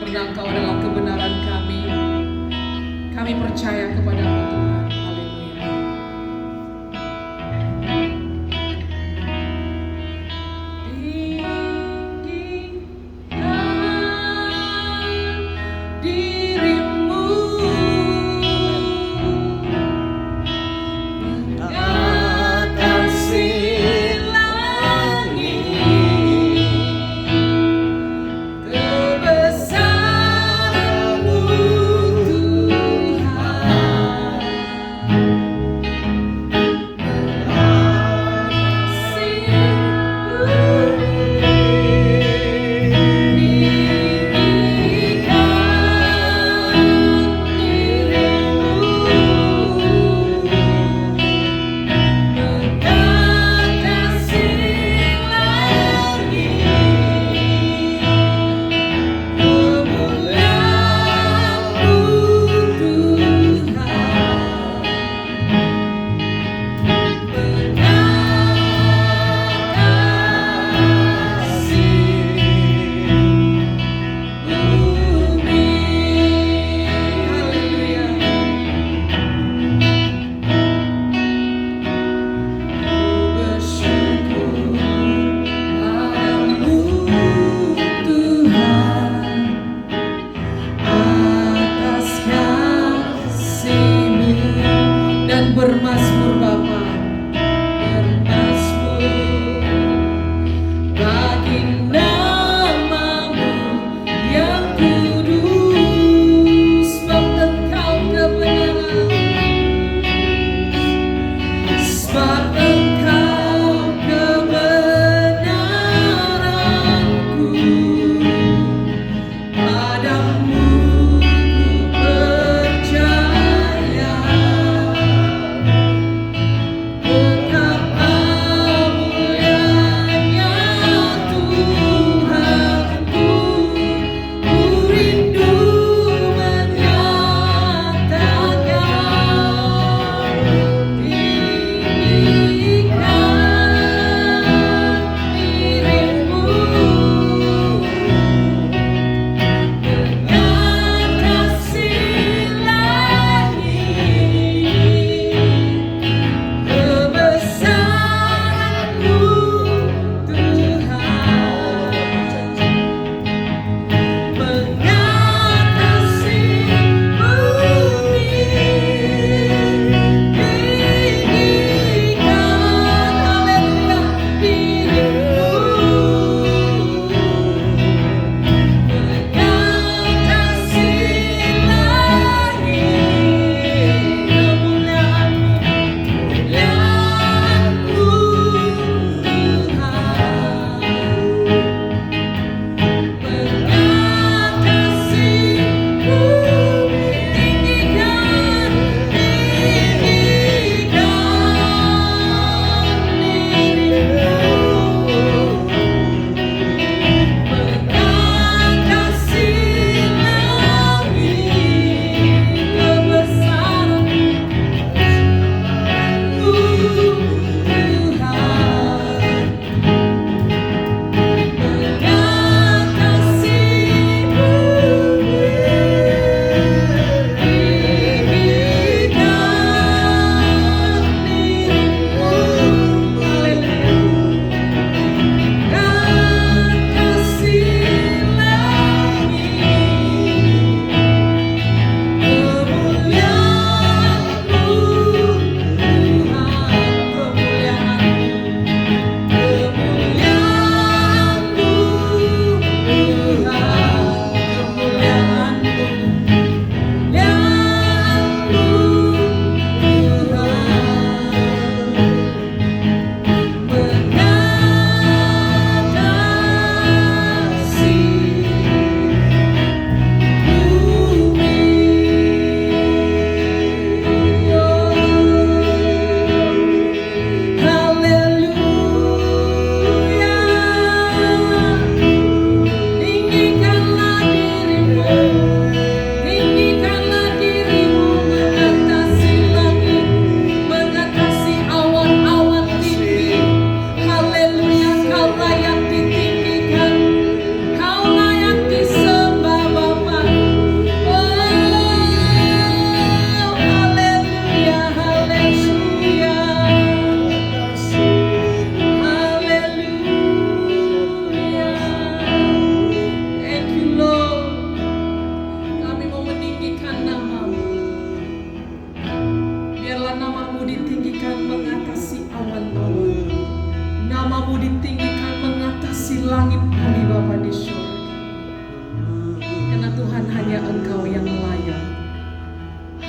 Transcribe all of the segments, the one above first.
karena Engkau adalah kebenaran kami. Kami percaya kepada-Mu Tuhan. Haleluya. Tinggikan dirimu mengatasi langit, kebesaran-Mu Tuhan.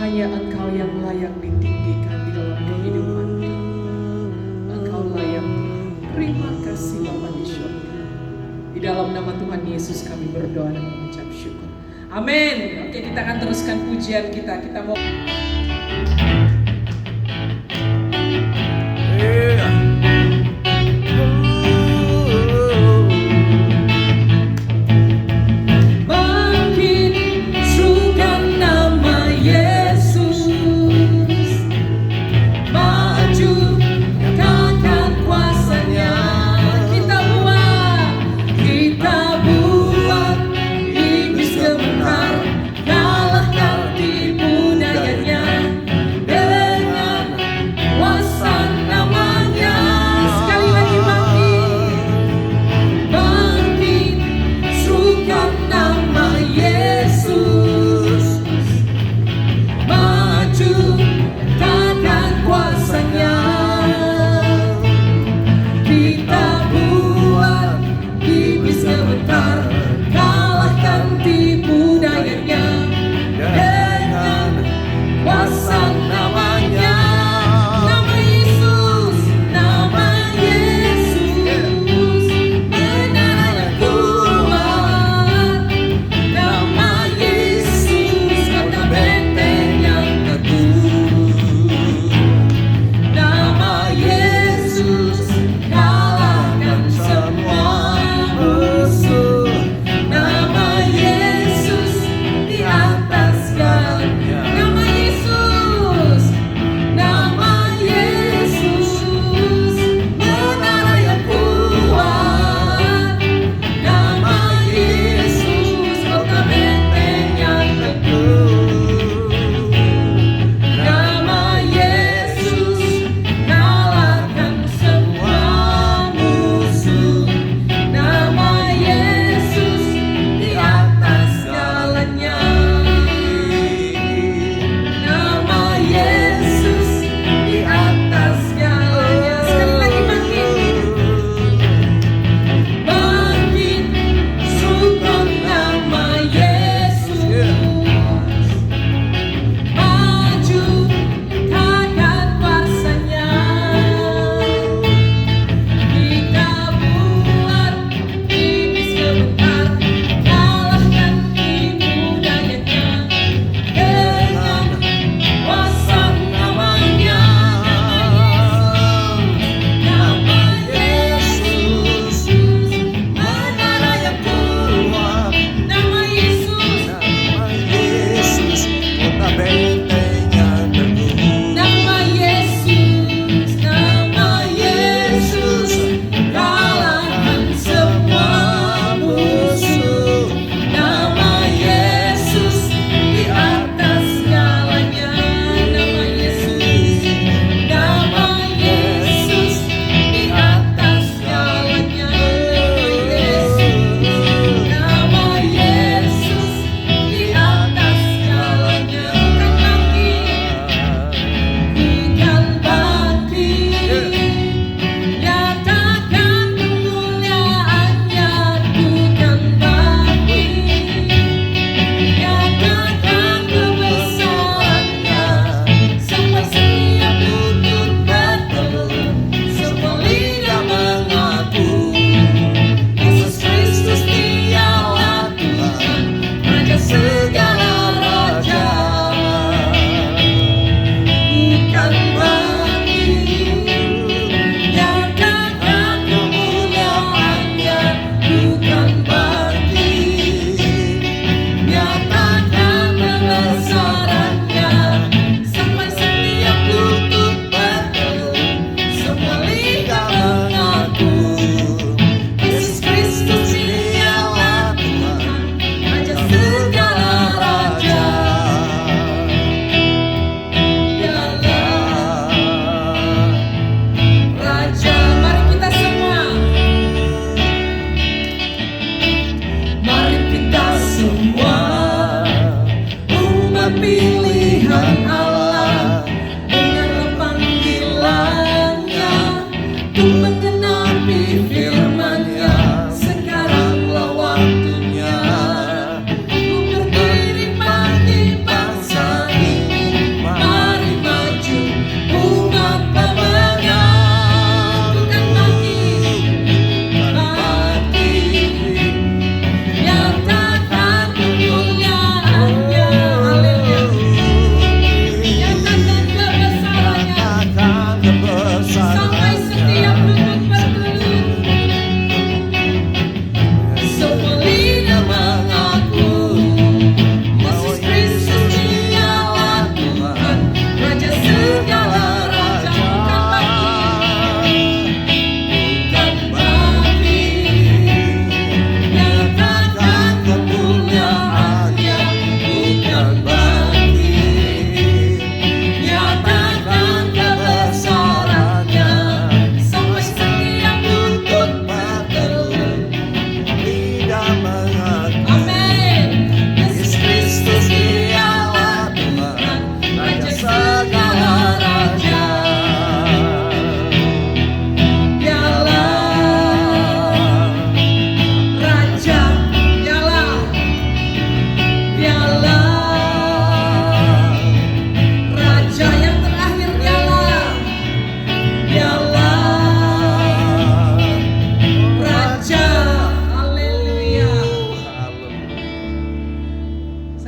hanya Engkau yang layak ditinggikan di dalam kehidupan kami. Engkau layak. Terima kasih Bapa di surga. Di dalam nama Tuhan Yesus kami berdoa dan mengucap syukur. Amin. Oke, kita akan teruskan pujian kita. Kita mau Dengan kuasa nama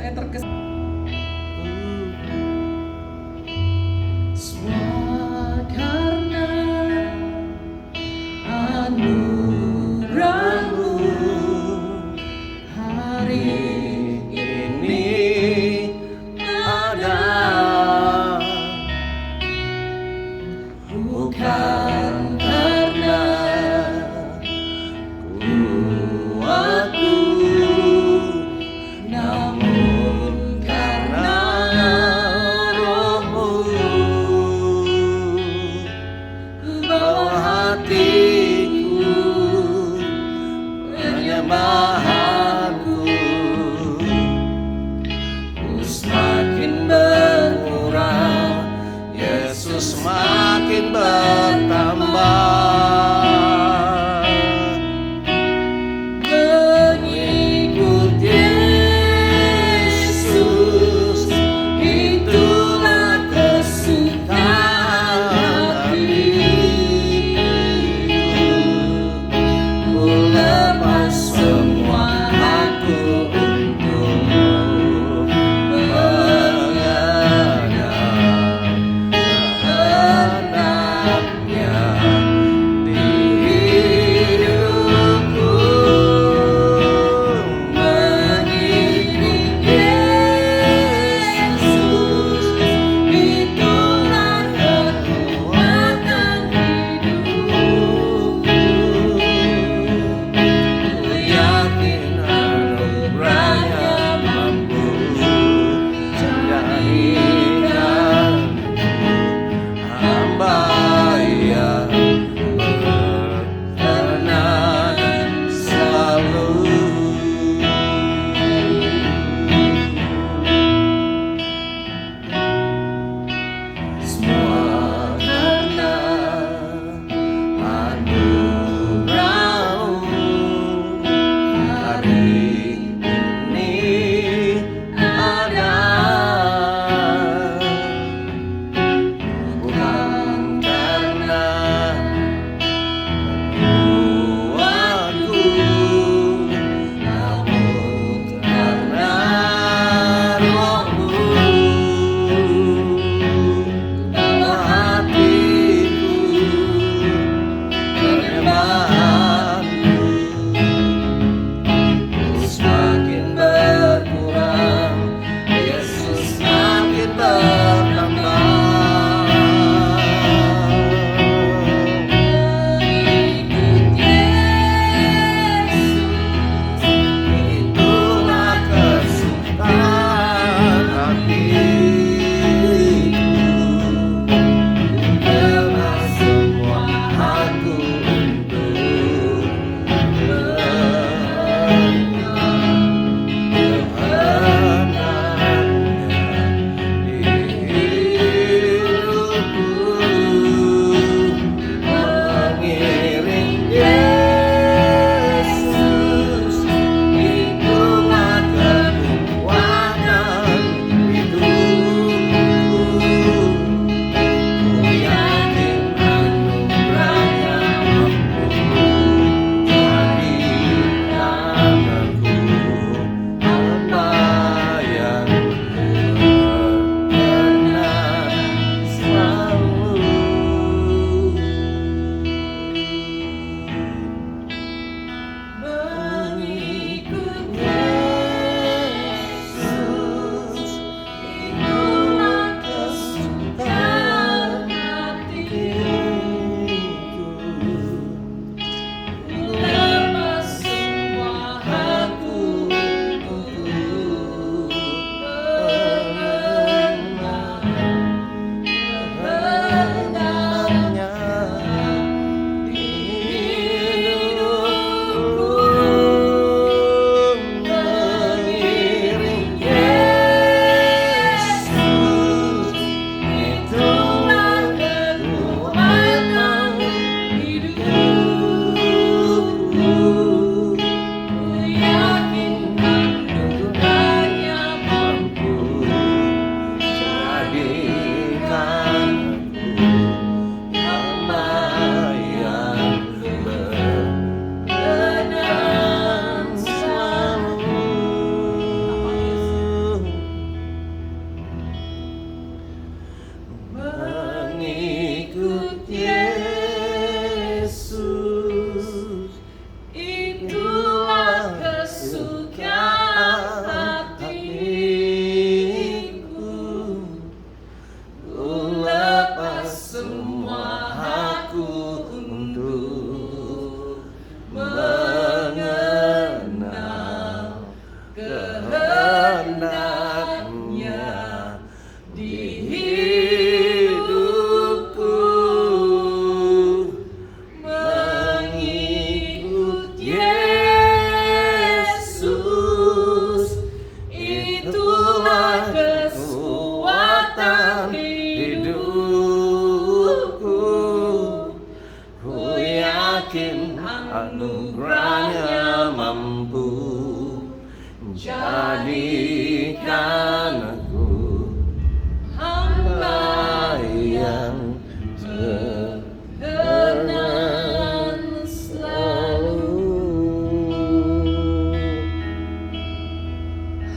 yang terkesan. Semua karena anugerah-Mu hari ini ada, bukan karena kuatku, namun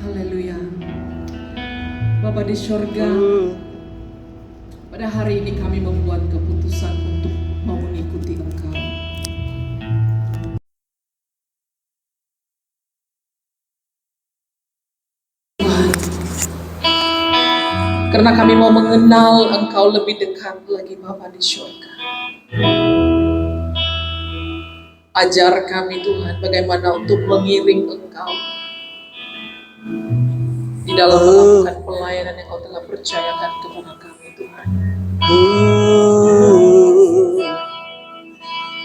Haleluya. Bapa di surga, pada hari ini kami membuat keputusan untuk mau mengikuti Engkau. Tuhan, karena kami mau mengenal Engkau lebih dekat lagi Bapa di surga. Ajar kami Tuhan bagaimana untuk mengiring Engkau di dalam melakukan pelayanan yang Kau telah percayakan kepada kami Tuhan.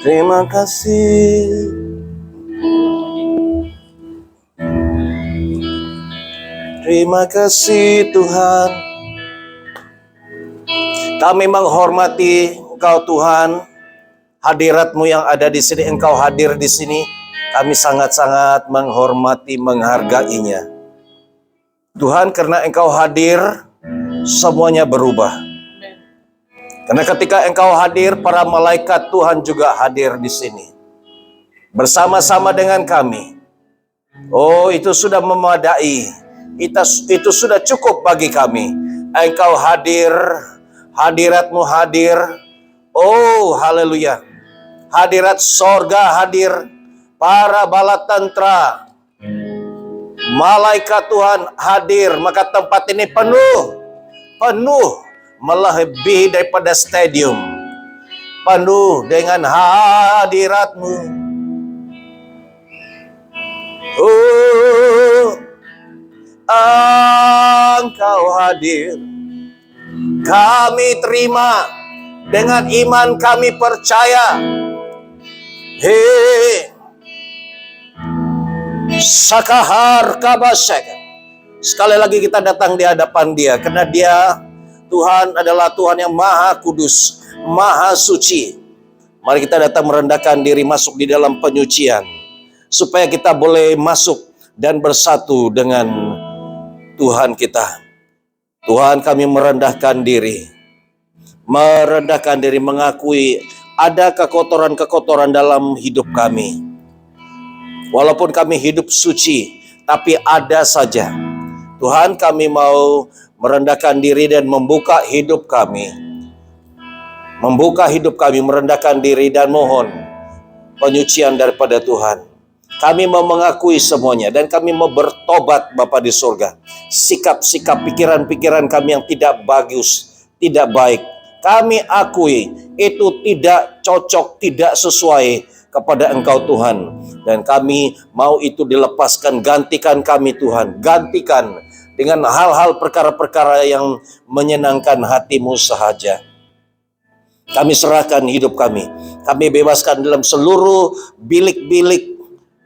Terima kasih. Terima kasih Tuhan. Kami menghormati Engkau Tuhan. Hadirat-Mu yang ada di sini, Engkau hadir di sini. Kami sangat-sangat menghormati, menghargainya. Tuhan, karena Engkau hadir, semuanya berubah. Karena ketika Engkau hadir, para malaikat Tuhan juga hadir di sini. Bersama-sama dengan kami. Oh, itu sudah memadai. Itu sudah cukup bagi kami. Engkau hadir, hadirat-Mu hadir. Oh, haleluya. Hadirat sorga hadir, para bala tentara, malaikat Tuhan hadir, maka tempat ini penuh, melebihi daripada stadium, penuh dengan hadirat-Mu. Oh, Engkau hadir, kami terima, dengan iman kami percaya. Hei, Sakahar Kabasek. Sekali lagi kita datang di hadapan Dia, karena Dia, Tuhan adalah Tuhan yang maha kudus, maha suci. Mari kita datang merendahkan diri masuk di dalam penyucian, supaya kita boleh masuk dan bersatu dengan Tuhan kita. Tuhan, kami merendahkan diri, mengakui ada kekotoran-kekotoran dalam hidup kami. Walaupun kami hidup suci, tapi ada saja. Tuhan, kami mau merendahkan diri dan membuka hidup kami. Merendahkan diri dan mohon penyucian daripada Tuhan. Kami mau mengakui semuanya dan kami mau bertobat Bapa di surga. Sikap-sikap pikiran-pikiran kami yang tidak bagus, tidak baik, kami akui itu tidak cocok, tidak sesuai kepada Engkau Tuhan. Dan kami mau itu dilepaskan. Gantikan kami Tuhan. Gantikan dengan hal-hal perkara-perkara yang menyenangkan hati-Mu sahaja. Kami serahkan hidup kami. Kami bebaskan dalam seluruh bilik-bilik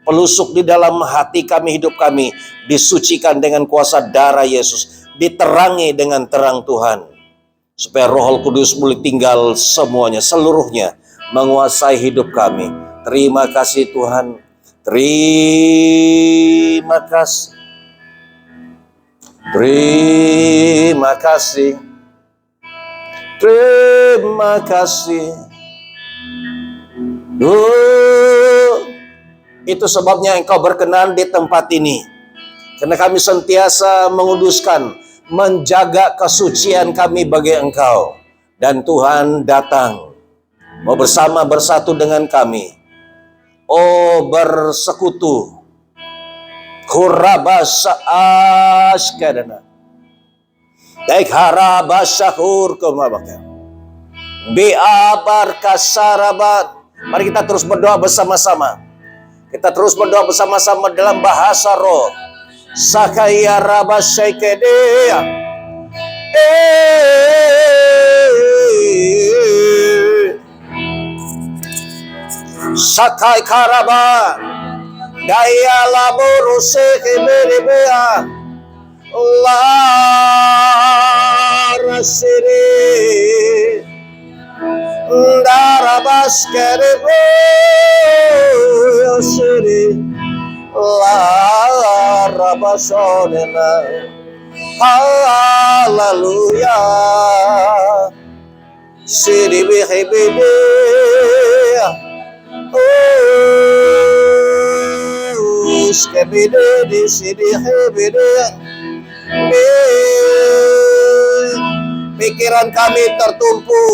pelusuk di dalam hati kami, hidup kami. Disucikan dengan kuasa darah Yesus. Diterangi dengan terang Tuhan. Supaya Roh Kudus boleh tinggal semuanya, seluruhnya menguasai hidup kami. Terima kasih Tuhan. Terima kasih. Terima kasih. Terima kasih. Itu sebabnya Engkau berkenan di tempat ini. Karena kami sentiasa menguduskan, menjaga kesucian kami bagi Engkau. Dan Tuhan datang, mau bersatu dengan kami. Oh, bersekutu. Kurabasa askadana. Baik harabasahur kemabaka. Biabar kasarabat. Mari kita terus berdoa bersama-sama. Kita terus berdoa bersama-sama dalam bahasa roh. Sakaya rabasaikedea. Sakai karaba. Daya laburu sekebelebea. Larasiri. Darabaskerebe. Siri. Larabasonena. Hallelujah. Siri bihibide. Oh. skebede di sidi hebede. Pikiran kami tertumpu,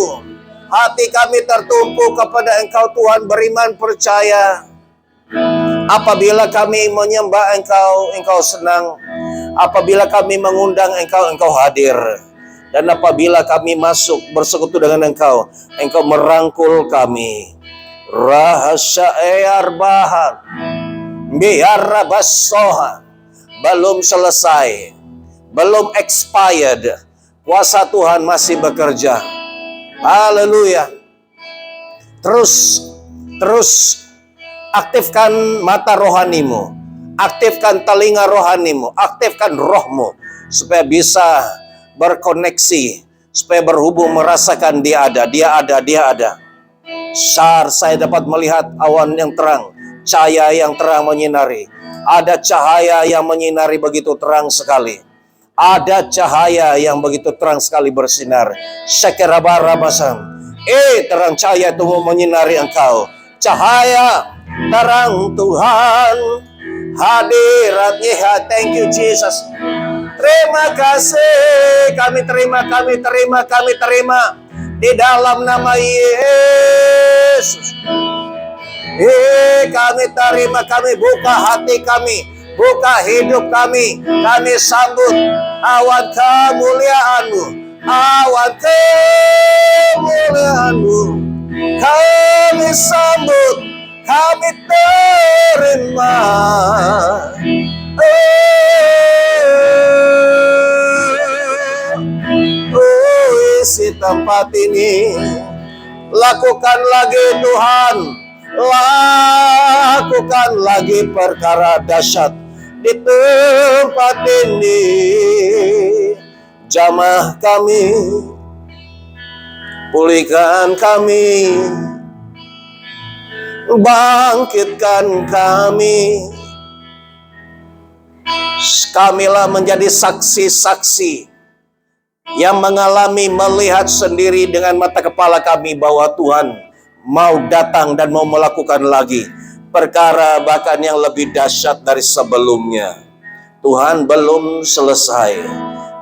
hati kami tertumpu kepada Engkau Tuhan, beriman percaya. Apabila kami menyembah Engkau, Engkau senang. Apabila kami mengundang Engkau, Engkau hadir. Dan apabila kami masuk bersekutu dengan Engkau, Engkau merangkul kami. Rahasia arbahan biar rabasoha. Belum selesai, belum expired. Kuasa Tuhan masih bekerja. Haleluya. Terus aktifkan mata rohanimu, aktifkan telinga rohanimu, aktifkan rohmu supaya bisa berkoneksi, supaya berhubung, merasakan dia ada. Saat saya dapat melihat awan yang terang, cahaya yang terang menyinari. Ada cahaya yang menyinari begitu terang sekali. Ada cahaya yang begitu terang sekali bersinar. Syakirabarabasan. Terang cahaya itu menyinari engkau. Cahaya terang Tuhan, hadiratnya. Thank you Jesus. Terima kasih. Kami terima di dalam nama Yesus. Kami terima, kami buka hati kami, buka hidup kami. Kami sambut awan kemuliaan-Mu, awan kemuliaan-Mu. Kami sambut, kami terima. Isi tempat ini. Lakukan lagi Tuhan, lakukan lagi perkara dahsyat di tempat ini. Jamah kami, pulihkan kami, bangkitkan kami. Kamilah menjadi saksi-saksi yang mengalami, melihat sendiri dengan mata kepala kami bahwa Tuhan mau datang dan mau melakukan lagi perkara bahkan yang lebih dahsyat dari sebelumnya. Tuhan belum selesai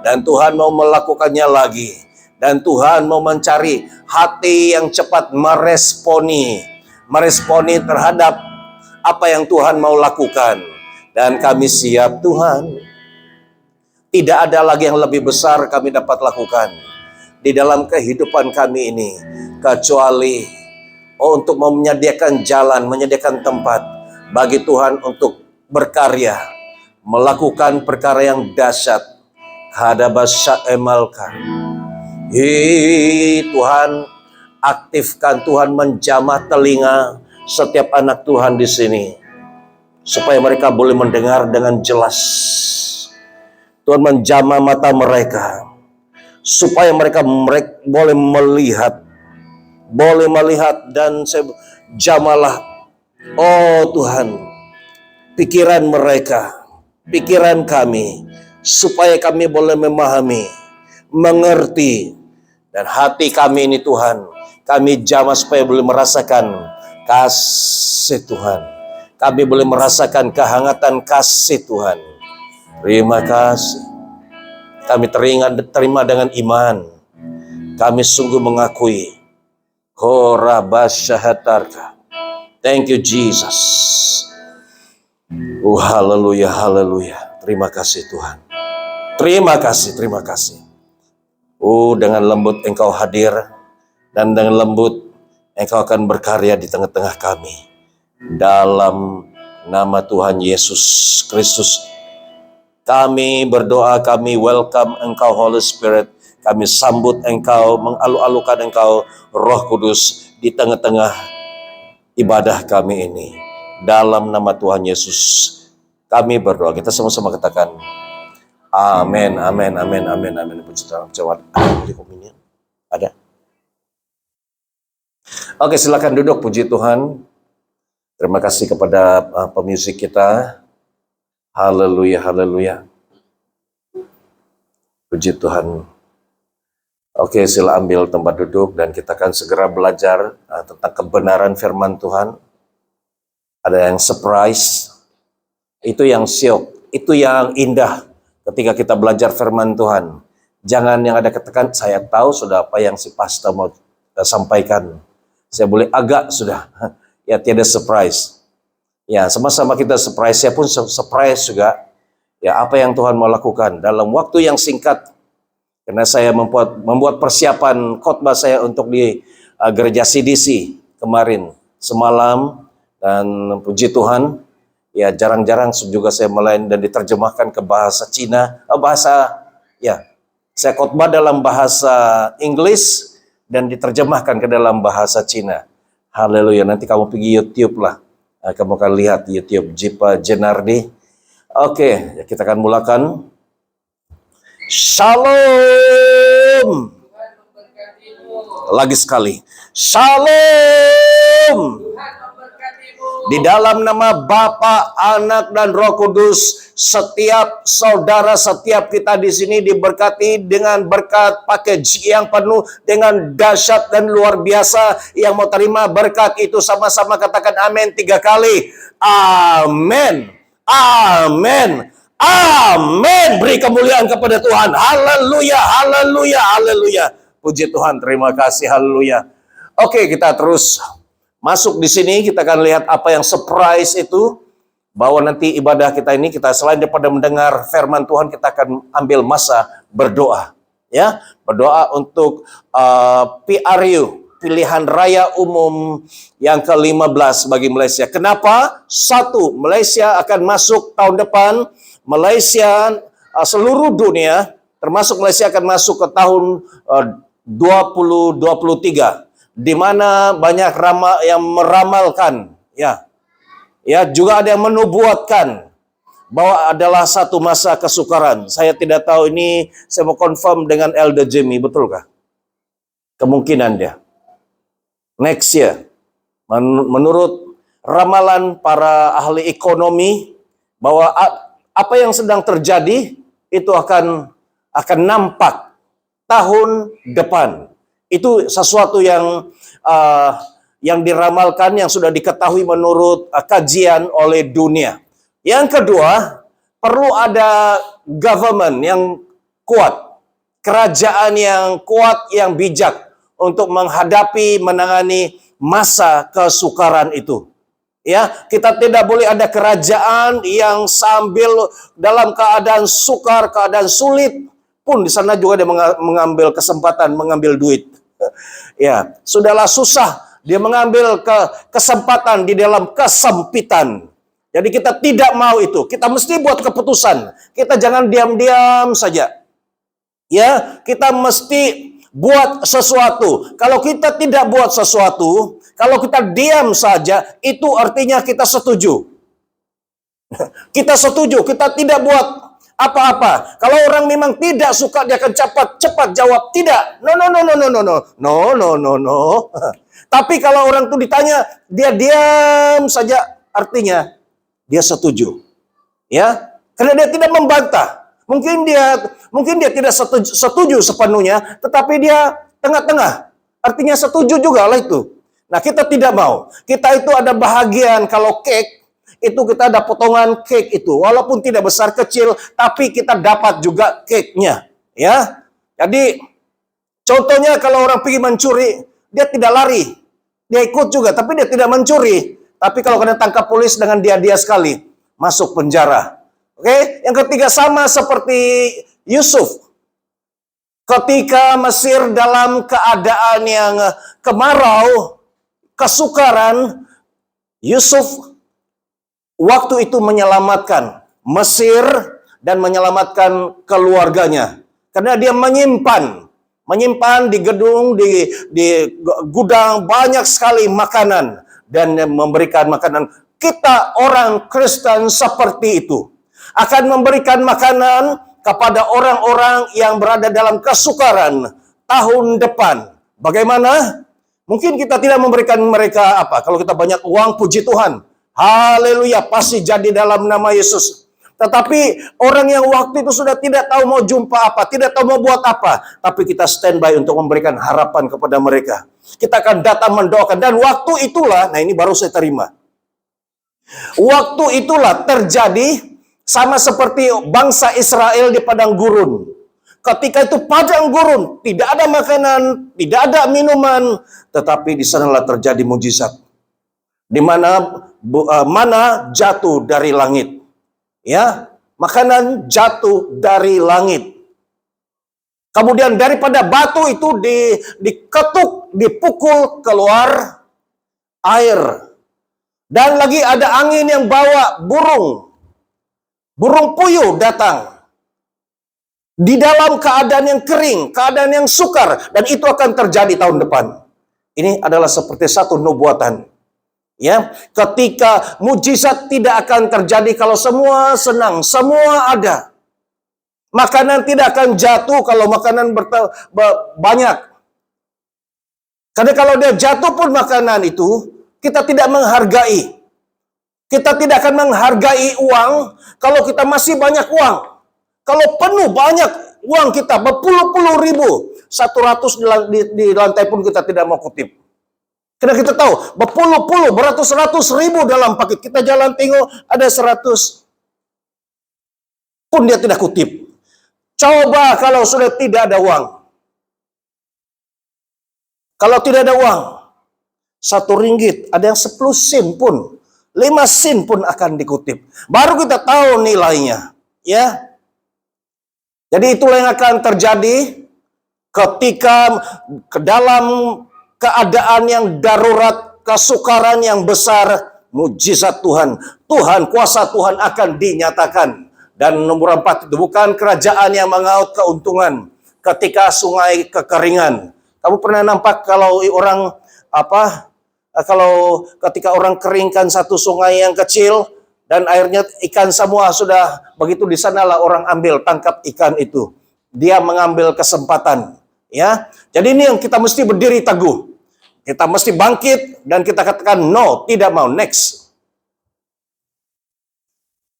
dan Tuhan mau melakukannya lagi, dan Tuhan mau mencari hati yang cepat meresponi terhadap apa yang Tuhan mau lakukan. Dan kami siap Tuhan. Tidak ada lagi yang lebih besar kami dapat lakukan di dalam kehidupan kami ini, kecuali untuk menyediakan jalan, menyediakan tempat bagi Tuhan untuk berkarya, melakukan perkara yang dahsyat. Hadabasya emalkan. Tuhan, aktifkan, Tuhan menjamah telinga setiap anak Tuhan di sini, supaya mereka boleh mendengar dengan jelas. Tuhan menjamah mata mereka, supaya mereka boleh melihat, dan jamalah, oh Tuhan, pikiran mereka, pikiran kami, supaya kami boleh memahami, mengerti, dan hati kami ini Tuhan, kami jamah supaya boleh merasakan kasih Tuhan. Kami boleh merasakan kehangatan kasih Tuhan. Terima kasih. Kami terima dengan iman. Kami sungguh mengakui. Korabasyahatarka. Thank you Jesus. Haleluya, haleluya. Terima kasih Tuhan. Terima kasih. Dengan lembut Engkau hadir, dan dengan lembut Engkau akan berkarya di tengah-tengah kami. Dalam nama Tuhan Yesus Kristus, kami berdoa, kami welcome Engkau Holy Spirit. Kami sambut Engkau, mengalu-alukan Engkau Roh Kudus di tengah-tengah ibadah kami ini. Dalam nama Tuhan Yesus kami berdoa. Kita sama-sama katakan amin, amin, amin, amin, amin. Puji Tuhan. Ada? Oke, silakan duduk. Puji Tuhan. Terima kasih kepada pemusik kita. Haleluya, haleluya. Puji Tuhan. Oke, sila ambil tempat duduk dan kita akan segera belajar tentang kebenaran firman Tuhan. Ada yang surprise, Itu yang syok, itu yang indah ketika kita belajar firman Tuhan. Jangan yang ada katakan, saya tahu sudah apa yang si pastor mau sampaikan. Saya boleh agak sudah. Ya, tiada surprise. Ya, sama-sama kita surprise. Saya pun surprise juga. Ya, apa yang Tuhan mau lakukan dalam waktu yang singkat. Karena saya membuat persiapan khotbah saya untuk di gereja CDC kemarin semalam, dan puji Tuhan, ya jarang-jarang juga saya melayani dan diterjemahkan ke bahasa Cina, saya khotbah dalam bahasa Inggris dan diterjemahkan ke dalam bahasa Cina. Haleluya. Nanti kamu pergi YouTube lah, kamu akan lihat YouTube Jipa Jenardi. Oke, kita akan mulakan. Shalom. Lagi sekali. Shalom. Di dalam nama Bapa, Anak, dan Roh Kudus, setiap saudara, setiap kita di sini diberkati dengan berkat package yang penuh dengan dahsyat dan luar biasa. Yang mau terima berkat itu sama-sama katakan amin 3 kali. Amin. Amin. Amin. Beri kemuliaan kepada Tuhan. Haleluya. Haleluya. Haleluya. Puji Tuhan. Terima kasih. Haleluya. Oke, kita terus masuk di sini. Kita akan lihat apa yang surprise itu, bahwa nanti ibadah kita ini, kita selain daripada mendengar firman Tuhan, kita akan ambil masa berdoa. Ya, berdoa untuk PRU, pilihan raya umum yang ke-15 bagi Malaysia. Kenapa? Satu, Malaysia akan masuk tahun depan. Malaysia, seluruh dunia, termasuk Malaysia akan masuk ke tahun 2023. Di mana banyak yang meramalkan, ya juga ada yang menubuatkan bahwa adalah satu masa kesukaran. Saya tidak tahu ini, saya mau confirm dengan Elder Jimmy, betulkah? Kemungkinan dia next year, menurut ramalan para ahli ekonomi, bahwa apa yang sedang terjadi itu akan nampak tahun depan. Itu sesuatu yang diramalkan, yang sudah diketahui menurut kajian oleh dunia. Yang kedua, perlu ada government yang kuat, kerajaan yang kuat, yang bijak untuk menghadapi, menangani masa kesukaran itu. Ya, kita tidak boleh ada kerajaan yang sambil dalam keadaan sukar, keadaan sulit pun di sana juga dia mengambil kesempatan, mengambil duit. Ya, sudahlah susah, dia mengambil kesempatan di dalam kesempitan. Jadi kita tidak mau itu. Kita mesti buat keputusan. Kita jangan diam-diam saja. Ya, kita mesti buat sesuatu. Kalau kita tidak buat sesuatu, kalau kita diam saja, itu artinya kita setuju. Kita setuju, kita tidak buat apa-apa. Kalau orang memang tidak suka, dia akan cepat jawab tidak. No. Tapi kalau orang itu ditanya, dia diam saja, artinya dia setuju. Ya, karena dia tidak membantah. Mungkin dia tidak setuju sepenuhnya, tetapi dia tengah-tengah. Artinya setuju juga lah itu. Nah, kita tidak mau. Kita itu ada bahagian kalau cake, itu kita ada potongan cake itu, walaupun tidak besar kecil, tapi kita dapat juga cake-nya, ya. Jadi contohnya kalau orang pergi mencuri, dia tidak lari, dia ikut juga, tapi dia tidak mencuri. Tapi kalau kena tangkap polis dengan dia sekali, masuk penjara. Oke, yang ketiga sama seperti Yusuf. Ketika Mesir dalam keadaan yang kemarau, kesukaran, Yusuf waktu itu menyelamatkan Mesir dan menyelamatkan keluarganya. Karena dia menyimpan di gedung, di gudang banyak sekali makanan. Dan memberikan makanan. Kita orang Kristen seperti itu. Akan memberikan makanan kepada orang-orang yang berada dalam kesukaran tahun depan. Bagaimana? Mungkin kita tidak memberikan mereka apa. Kalau kita banyak uang, puji Tuhan. Haleluya, pasti jadi dalam nama Yesus. Tetapi orang yang waktu itu sudah tidak tahu mau jumpa apa, tidak tahu mau buat apa, tapi kita standby untuk memberikan harapan kepada mereka. Kita akan datang mendoakan, dan waktu itulah, nah ini baru saya terima. Waktu itulah terjadi sama seperti bangsa Israel di padang gurun. Ketika itu padang gurun, tidak ada makanan, tidak ada minuman, tetapi di sanalah terjadi mujizat. Di mana mana jatuh dari langit. Ya, makanan jatuh dari langit. Kemudian daripada batu itu diketuk, dipukul keluar air. Dan lagi ada angin yang bawa burung. Burung puyuh datang. Di dalam keadaan yang kering, keadaan yang sukar. Dan itu akan terjadi tahun depan. Ini adalah seperti satu nubuatan. Ya, ketika mujizat tidak akan terjadi kalau semua senang, semua ada. Makanan tidak akan jatuh kalau makanan banyak. Karena kalau dia jatuh pun makanan itu, kita tidak menghargai. Kita tidak akan menghargai uang kalau kita masih banyak uang. Kalau penuh banyak uang kita, berpuluh-puluh ribu, 100 di lantai pun kita tidak mau kutip. Karena kita tahu, berpuluh-puluh, beratus-ratus ribu dalam paket. Kita jalan tengok, ada 100. Pun dia tidak kutip. Coba kalau sudah tidak ada uang. Kalau tidak ada uang, 1 ringgit, ada yang 10 sen pun, 5 sen pun akan dikutip. Baru kita tahu nilainya. Ya. Jadi itulah yang akan terjadi ketika ke dalam keadaan yang darurat, kesukaran yang besar, mujizat Tuhan. Tuhan, kuasa Tuhan akan dinyatakan. Dan nomor 4 itu bukan kerajaan yang mengaut keuntungan ketika sungai kekeringan. Kamu pernah nampak kalau orang kalau ketika orang keringkan satu sungai yang kecil dan airnya ikan semua sudah begitu, di sanalah orang ambil tangkap ikan itu. Dia mengambil kesempatan, ya. Jadi ini yang kita mesti berdiri teguh. Kita mesti bangkit dan kita katakan no, tidak mau, next.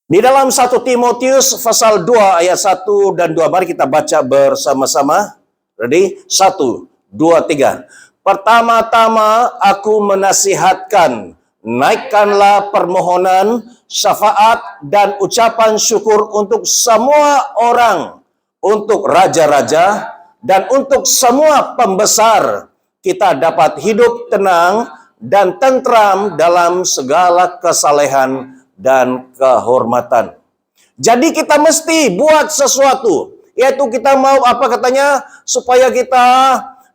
Di dalam 1 Timotius pasal 2 ayat 1 dan 2, mari kita baca bersama-sama. Ready? 1, 2, 3. Pertama-tama aku menasihatkan, naikkanlah permohonan, syafaat dan ucapan syukur untuk semua orang, untuk raja-raja dan untuk semua pembesar. Kita dapat hidup tenang dan tentram dalam segala kesalehan dan kehormatan. Jadi kita mesti buat sesuatu, yaitu kita mau apa katanya, supaya kita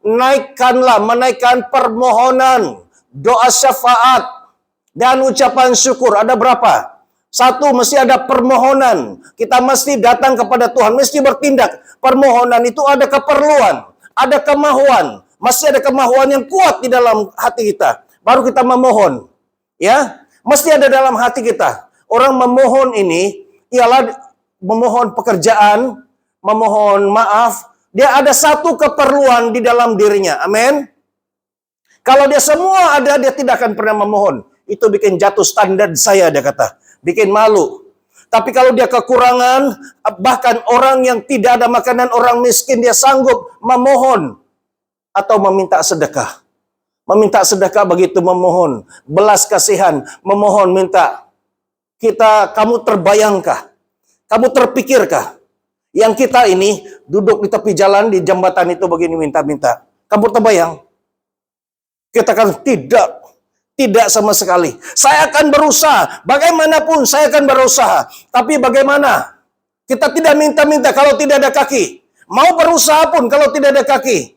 menaikkan permohonan, doa syafaat dan ucapan syukur. Ada berapa? 1, mesti ada permohonan. Kita mesti datang kepada Tuhan, mesti bertindak. Permohonan itu ada keperluan, ada kemahuan, masih ada kemahuan yang kuat di dalam hati kita. Baru kita memohon. Ya, mesti ada dalam hati kita. Orang memohon ini ialah memohon pekerjaan, memohon maaf. Dia ada satu keperluan di dalam dirinya. Amin. Kalau dia semua ada, dia tidak akan pernah memohon. Itu bikin jatuh standar saya, dia kata. Bikin malu. Tapi kalau dia kekurangan, bahkan orang yang tidak ada makanan, orang miskin, dia sanggup memohon atau meminta sedekah. Meminta sedekah begitu memohon, belas kasihan, memohon, minta. Kamu terbayangkah? Kamu terpikirkah? Yang kita ini duduk di tepi jalan, di jembatan itu begini minta-minta. Kamu terbayang? Kita kan tidak sama sekali. Saya akan berusaha, bagaimanapun saya akan berusaha. Tapi bagaimana? Kita tidak minta-minta kalau tidak ada kaki. Mau berusaha pun kalau tidak ada kaki.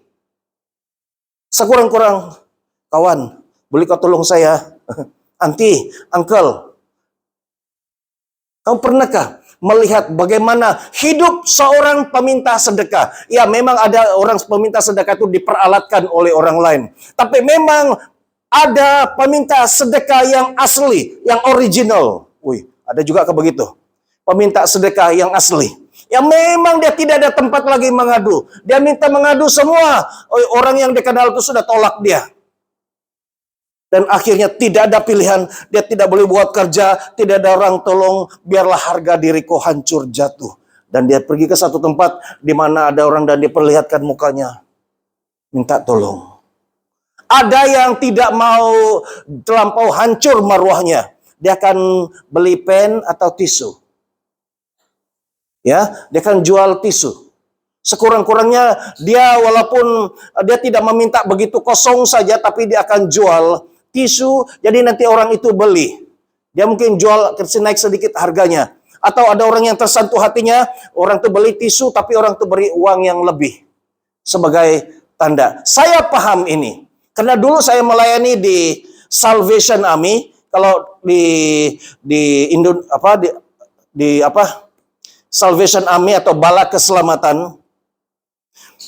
Sekurang-kurang, kawan, boleh kau tolong saya? Auntie, uncle. Kamu pernahkah melihat bagaimana hidup seorang peminta sedekah? Ya, memang ada orang peminta sedekah itu diperalatkan oleh orang lain. Tapi memang ada peminta sedekah yang asli, yang original. Wih, ada juga begitu. Peminta sedekah yang asli. Yang memang dia tidak ada tempat lagi mengadu. Dia minta mengadu semua. Orang yang dikenal itu sudah tolak dia. Dan akhirnya tidak ada pilihan, dia tidak boleh buat kerja, tidak ada orang tolong, biarlah harga diriku hancur jatuh. Dan dia pergi ke satu tempat di mana ada orang dan dia perlihatkan mukanya. Minta tolong. Ada yang tidak mau terlampau hancur maruahnya. dia akan beli pen atau tisu. Ya, dia akan jual tisu. Sekurang-kurangnya dia walaupun dia tidak meminta begitu kosong saja, tapi dia akan jual tisu, jadi nanti orang itu beli. Dia mungkin jual naik sedikit harganya. Atau ada orang yang tersentuh hatinya, orang itu beli tisu tapi orang itu beri uang yang lebih sebagai tanda. Saya paham ini. Karena dulu saya melayani di Salvation Army, kalau di Indo Salvation Army atau Bala Keselamatan.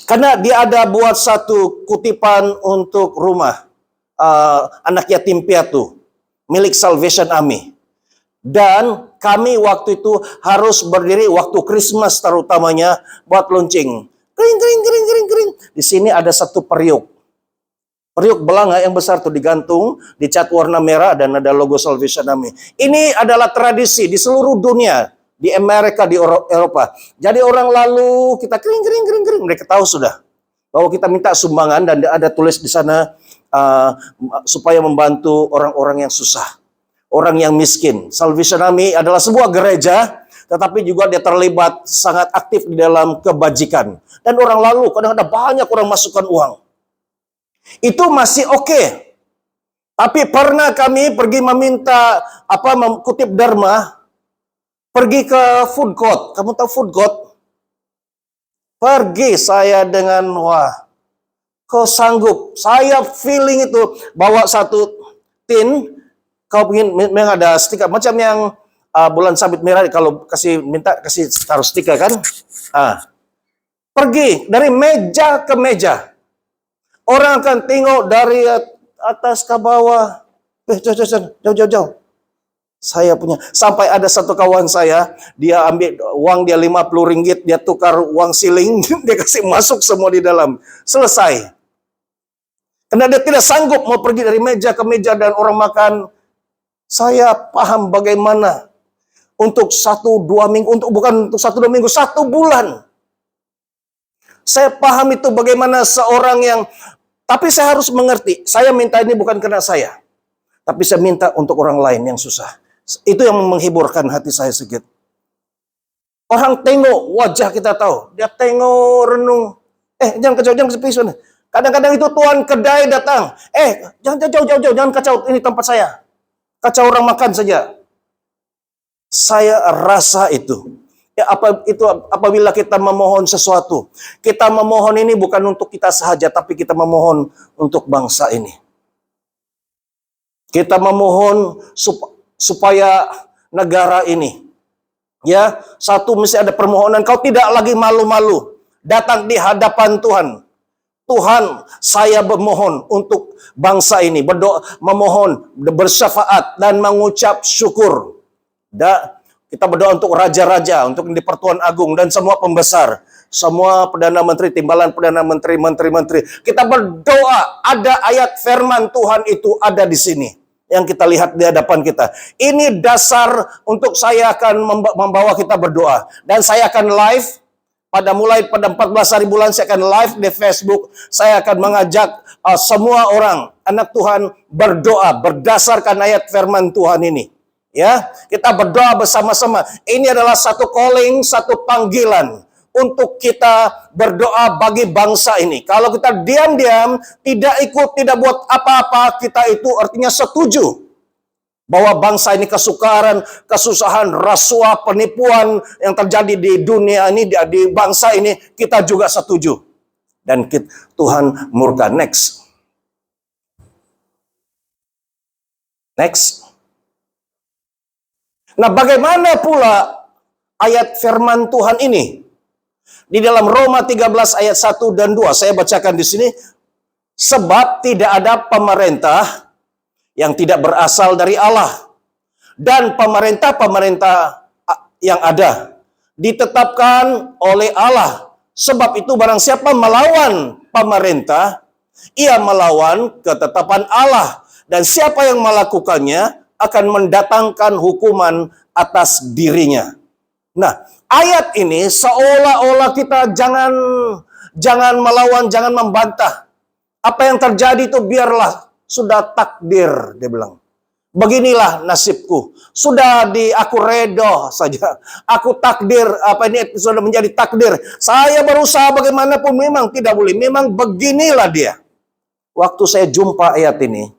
Karena dia ada buat satu kutipan untuk rumah anak yatim piatu milik Salvation Army. Dan kami waktu itu harus berdiri waktu Christmas terutamanya buat launching. Kering, kering, kering, kering, kering. Di sini ada satu periuk. Periuk belanga yang besar tuh digantung, dicat warna merah dan ada logo Salvation Army. Ini adalah tradisi di seluruh dunia, di Amerika, di Eropa. Jadi orang lalu kita kering, kering, kering, kering. Mereka tahu sudah bahwa kita minta sumbangan dan ada tulis di sana supaya membantu orang-orang yang susah. Orang yang miskin. Salvation Army adalah sebuah gereja, tetapi juga dia terlibat sangat aktif di dalam kebajikan. Dan orang lalu, kadang-kadang banyak orang masukkan uang. Itu masih oke. Tapi pernah kami pergi meminta, kutip Dharma, pergi ke food court. Kamu tahu food court? Pergi saya dengan, kau sanggup. Saya feeling itu, bawa satu tin, kau pengen ada stiker macam yang bulan sabit merah, kalau kasih taruh stiker kan. Pergi dari meja ke meja. Orang akan tengok dari atas ke bawah. Jauh. Saya punya. Sampai ada satu kawan saya, dia ambil uang dia 50 ringgit, dia tukar uang siling, dia kasih masuk semua di dalam. Selesai. Karena dia tidak sanggup mau pergi dari meja ke meja dan orang makan. Saya paham bagaimana untuk 1-2 minggu, bukan untuk 1-2 minggu, 1 bulan. Saya paham itu bagaimana seorang yang, tapi saya harus mengerti, saya minta ini bukan karena saya, tapi saya minta untuk orang lain yang susah. Itu yang menghiburkan hati saya sedikit. Orang tengok wajah kita tahu, dia tengok renung, jangan kacau, jangan kesepisan. Kadang-kadang itu tuan kedai datang, jangan jauh, jangan kacau, ini tempat saya. Kacau orang makan saja. Saya rasa itu. Apabila kita memohon sesuatu. Kita memohon ini bukan untuk kita sahaja, tapi kita memohon untuk bangsa ini. Kita memohon supaya negara ini. Ya, satu mesti ada permohonan. Kau tidak lagi malu-malu. Datang di hadapan Tuhan. Tuhan, saya memohon untuk bangsa ini, berdoa, memohon, bersyafaat dan mengucap syukur. Kita berdoa untuk raja-raja, untuk di Pertuan Agung dan semua pembesar, semua perdana menteri, timbalan perdana menteri, menteri-menteri. Kita berdoa, ada ayat firman Tuhan itu ada di sini yang kita lihat di hadapan kita. Ini dasar untuk saya akan membawa kita berdoa, dan saya akan live. Pada 14 hari bulan saya akan live di Facebook. Saya akan mengajak semua orang, anak Tuhan, berdoa berdasarkan ayat firman Tuhan ini. Ya, kita berdoa bersama-sama. Ini adalah satu calling, satu panggilan untuk kita berdoa bagi bangsa ini. Kalau kita diam-diam, tidak ikut, tidak buat apa-apa, kita itu artinya setuju bahwa bangsa ini kesukaran, kesusahan, rasuah, penipuan yang terjadi di dunia ini, di bangsa ini, kita juga setuju. Dan Tuhan murka. Next. Nah, bagaimana pula ayat firman Tuhan ini? Di dalam Roma 13 ayat 1 dan 2, saya bacakan di sini. Sebab tidak ada pemerintah yang tidak berasal dari Allah. Dan pemerintah-pemerintah yang ada ditetapkan oleh Allah. Sebab itu barang siapa melawan pemerintah, ia melawan ketetapan Allah. Dan siapa yang melakukannya akan mendatangkan hukuman atas dirinya. Nah, ayat ini seolah-olah kita jangan melawan, jangan membantah. Apa yang terjadi itu biarlah, sudah takdir, dia bilang. Beginilah nasibku. Sudah aku redo saja. Aku takdir, ini sudah menjadi takdir. Saya berusaha bagaimanapun memang tidak boleh. Memang beginilah dia. Waktu saya jumpa ayat ini,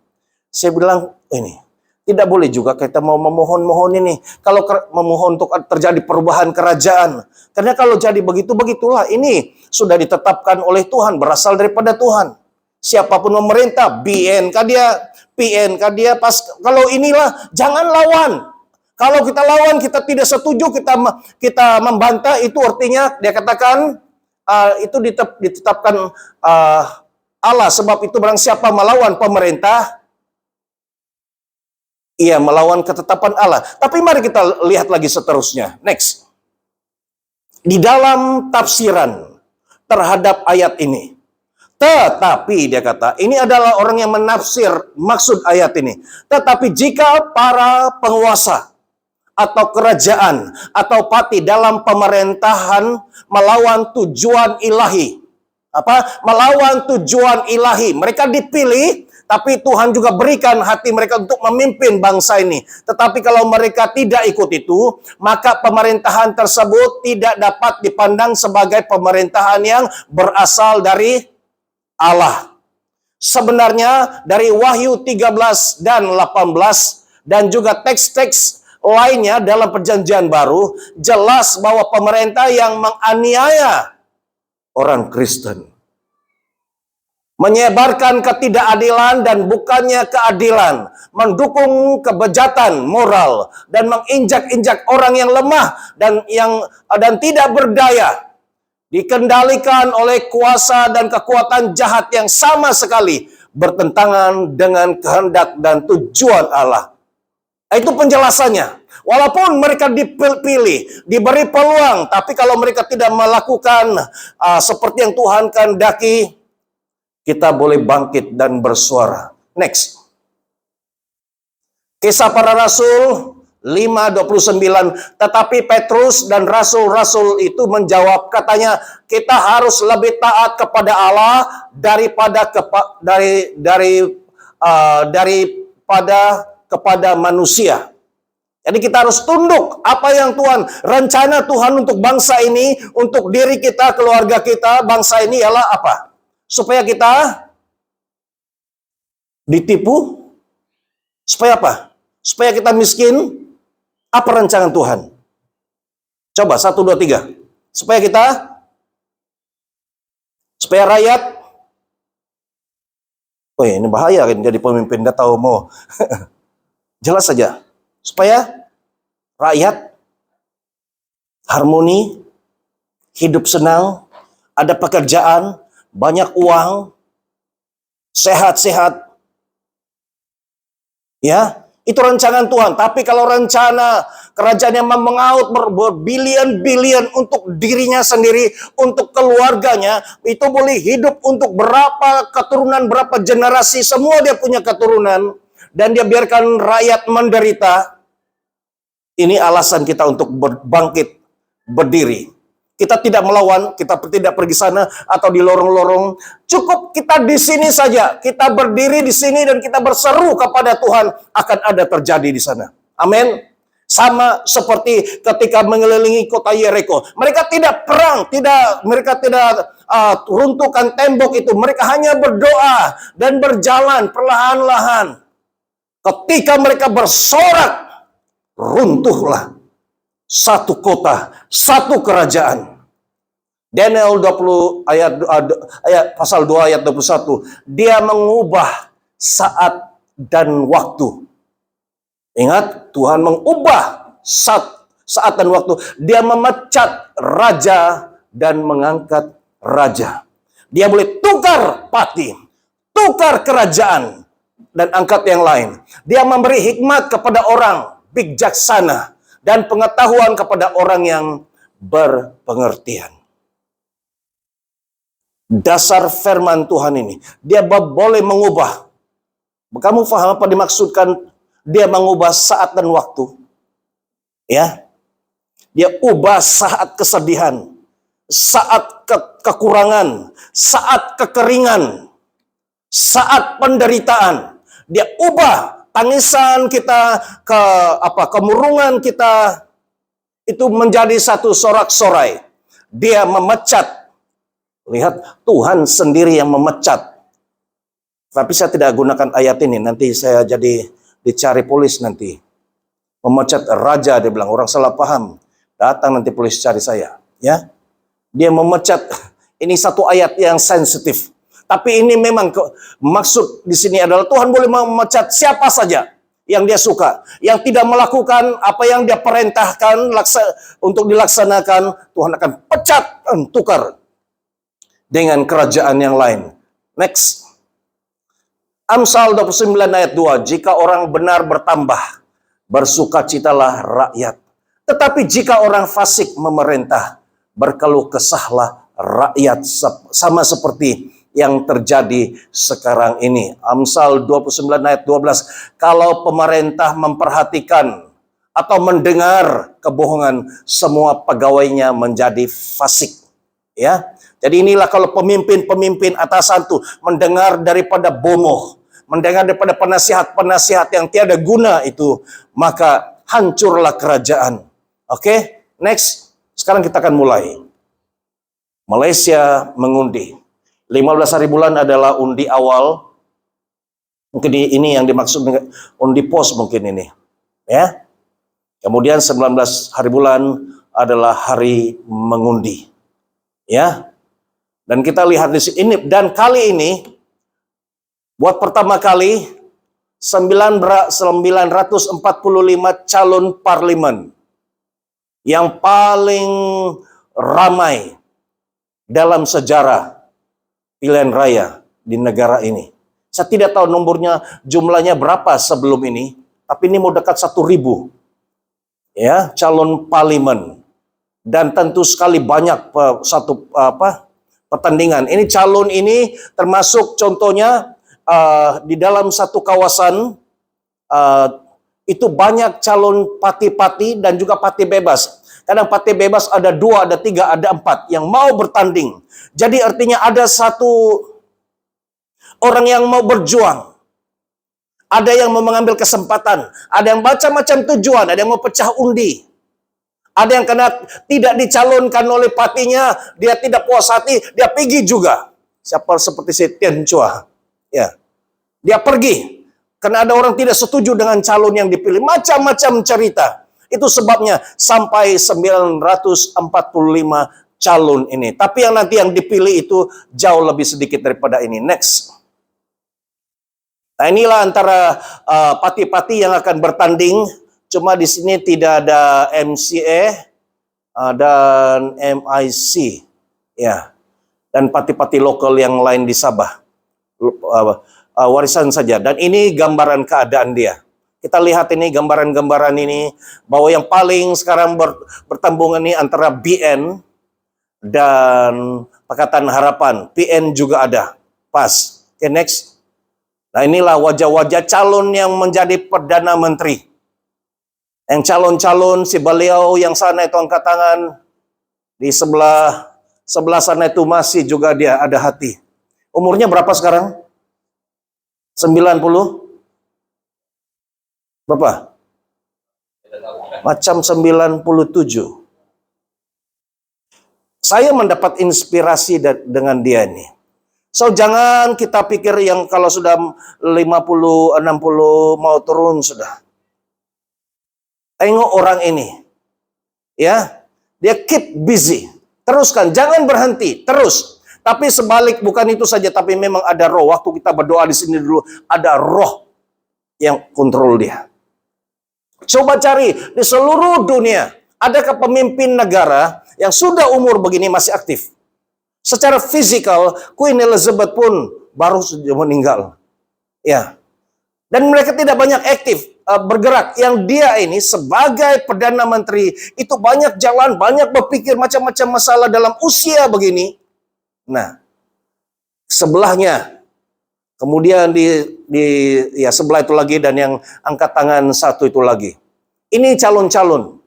saya bilang, ini tidak boleh juga kita mau memohon-mohon ini. Kalau memohon untuk terjadi perubahan kerajaan. Karena kalau jadi begitu, begitulah. Ini sudah ditetapkan oleh Tuhan, berasal daripada Tuhan. Siapapun memerintah, PNK dia pas. Kalau inilah, jangan lawan. Kalau kita lawan, kita tidak setuju, kita membantah, itu artinya dia katakan itu ditetapkan Allah. Sebab itu barang siapa melawan pemerintah, ia melawan ketetapan Allah. Tapi mari kita lihat lagi seterusnya. Next. Di dalam tafsiran terhadap ayat ini. Tetapi dia kata, ini adalah orang yang menafsir maksud ayat ini. Tetapi jika para penguasa atau kerajaan atau pati dalam pemerintahan melawan tujuan ilahi. Melawan tujuan ilahi. Mereka dipilih, tapi Tuhan juga berikan hati mereka untuk memimpin bangsa ini. Tetapi kalau mereka tidak ikut itu, maka pemerintahan tersebut tidak dapat dipandang sebagai pemerintahan yang berasal dari Allah. Sebenarnya dari Wahyu 13 dan 18 dan juga teks-teks lainnya dalam Perjanjian Baru jelas bahwa pemerintah yang menganiaya orang Kristen, menyebarkan ketidakadilan dan bukannya keadilan, mendukung kebejatan moral dan menginjak-injak orang yang lemah dan tidak berdaya, dikendalikan oleh kuasa dan kekuatan jahat yang sama sekali bertentangan dengan kehendak dan tujuan Allah. Itu penjelasannya. Walaupun mereka dipilih, diberi peluang, tapi kalau mereka tidak melakukan seperti yang Tuhan kehendaki, kita boleh bangkit dan bersuara. Next. Kisah para Rasul 5:29. Tetapi Petrus dan rasul-rasul itu menjawab, katanya, kita harus lebih taat kepada Allah daripada kepada manusia. Jadi kita harus tunduk apa yang Tuhan, rencana Tuhan untuk bangsa ini, untuk diri kita, keluarga kita, bangsa ini ialah apa? Supaya kita ditipu? Supaya apa? Supaya kita miskin? Apa rancangan Tuhan? Coba 1, 2, 3. Supaya rakyat, ini bahaya kan jadi pemimpin, nggak tahu mau. Jelas saja. Supaya rakyat harmoni, hidup senang, ada pekerjaan, banyak uang, sehat-sehat. Ya, itu rancangan Tuhan. Tapi kalau rencana kerajaan yang mengaut berbilion-bilion untuk dirinya sendiri, untuk keluarganya, itu boleh hidup untuk berapa keturunan, berapa generasi, semua dia punya keturunan, dan dia biarkan rakyat menderita. Ini alasan kita untuk bangkit, berdiri. Kita tidak melawan, kita tidak pergi sana atau di lorong-lorong. Cukup kita di sini saja. Kita berdiri di sini dan kita berseru kepada Tuhan, akan ada terjadi di sana. Amin. Sama seperti ketika mengelilingi kota Yeriko. Mereka tidak perang, mereka tidak runtuhkan tembok itu. Mereka hanya berdoa dan berjalan perlahan-lahan. Ketika mereka bersorak, runtuhlah satu kota, satu kerajaan. Daniel 20 pasal 2 ayat 21. Dia mengubah saat dan waktu. Ingat, Tuhan mengubah saat dan waktu. Dia memecat raja dan mengangkat raja. Dia boleh tukar pati, tukar kerajaan, dan angkat yang lain. Dia memberi hikmat kepada orang bijaksana dan pengetahuan kepada orang yang berpengertian. Dasar firman Tuhan ini, dia boleh mengubah. Kamu paham apa dimaksudkan dia mengubah saat dan waktu? Ya, dia ubah saat kesedihan, saat kekurangan, saat kekeringan, saat penderitaan. Dia ubah tangisan kita, kemurungan kita itu menjadi satu sorak-sorai. Dia memecat. Lihat, Tuhan sendiri yang memecat. Tapi saya tidak gunakan ayat ini, nanti saya jadi dicari polis nanti. Memecat raja, dia bilang, orang salah paham. Datang nanti polis cari saya. Ya, dia memecat. Ini satu ayat yang sensitif. Tapi ini memang maksud di sini adalah Tuhan boleh memecat siapa saja yang dia suka, yang tidak melakukan apa yang dia perintahkan untuk dilaksanakan, Tuhan akan pecat dan tukar dengan kerajaan yang lain. Next. Amsal 29 ayat 2, jika orang benar bertambah, bersukacitalah rakyat. Tetapi jika orang fasik memerintah, berkeluh kesahlah rakyat, sama seperti yang terjadi sekarang ini. Amsal 29 ayat 12, kalau pemerintah memperhatikan atau mendengar kebohongan, semua pegawainya menjadi fasik. Ya, jadi inilah kalau pemimpin-pemimpin atasan tuh mendengar daripada bomoh, mendengar daripada penasihat-penasihat yang tiada guna itu, maka hancurlah kerajaan. Oke, next. Sekarang kita akan mulai. Malaysia mengundi. 15 hari bulan adalah undi awal. Mungkin ini yang dimaksud dengan undi pos mungkin ini. Ya. Kemudian 19 hari bulan adalah hari mengundi. Ya. Dan kita lihat di sini, dan kali ini buat pertama kali 945 calon parlemen yang paling ramai dalam sejarah pilihan raya di negara ini. Saya tidak tahu nomornya, jumlahnya berapa sebelum ini, tapi ini mau dekat 1.000 ya calon parlemen, dan tentu sekali banyak pertandingan. Ini calon ini termasuk contohnya di dalam satu kawasan itu banyak calon pati-pati dan juga pati bebas. Kadang pati bebas ada 2, ada 3, ada 4 yang mau bertanding. Jadi artinya ada satu orang yang mau berjuang. Ada yang mau mengambil kesempatan. Ada yang macam-macam tujuan. Ada yang mau pecah undi. Ada yang kena tidak dicalonkan oleh patinya. Dia tidak puas hati. Dia pergi juga. Siapa seperti si Tian Chua. Ya. Dia pergi. Karena ada orang tidak setuju dengan calon yang dipilih. Macam-macam cerita. Itu sebabnya sampai 945 calon ini. Tapi yang nanti yang dipilih itu jauh lebih sedikit daripada ini. Next. Nah, inilah antara pati-pati yang akan bertanding. Cuma di sini tidak ada MCA dan MIC. Ya. Dan pati-pati lokal yang lain di Sabah. Warisan saja. Dan ini gambaran keadaan dia. Kita lihat ini gambaran-gambaran ini, bahwa yang paling sekarang bertambungan ini antara BN dan Pakatan Harapan. PN juga ada. Pas. Oke, next. Nah, inilah wajah-wajah calon yang menjadi Perdana Menteri. Yang calon-calon, si beliau yang sana itu angkat tangan. Di sebelah sana itu masih juga dia ada hati. Umurnya berapa sekarang? 90? Berapa? Macam 97. Saya mendapat inspirasi dengan dia ini. So, jangan kita pikir yang kalau sudah 50, 60 mau turun sudah. Tengok orang ini. Ya, dia keep busy. Teruskan, jangan berhenti, terus. Tapi sebalik bukan itu saja, tapi memang ada roh. Waktu kita berdoa di sini dulu, ada roh yang kontrol dia. Coba cari di seluruh dunia, adakah pemimpin negara yang sudah umur begini masih aktif? Secara fisikal, Queen Elizabeth pun baru saja meninggal. Ya. Dan mereka tidak banyak aktif bergerak. Yang dia ini sebagai Perdana Menteri itu banyak jalan, banyak berpikir macam-macam masalah dalam usia begini. Nah, sebelahnya, kemudian di sebelah itu lagi, dan yang angkat tangan satu itu lagi. Ini calon-calon.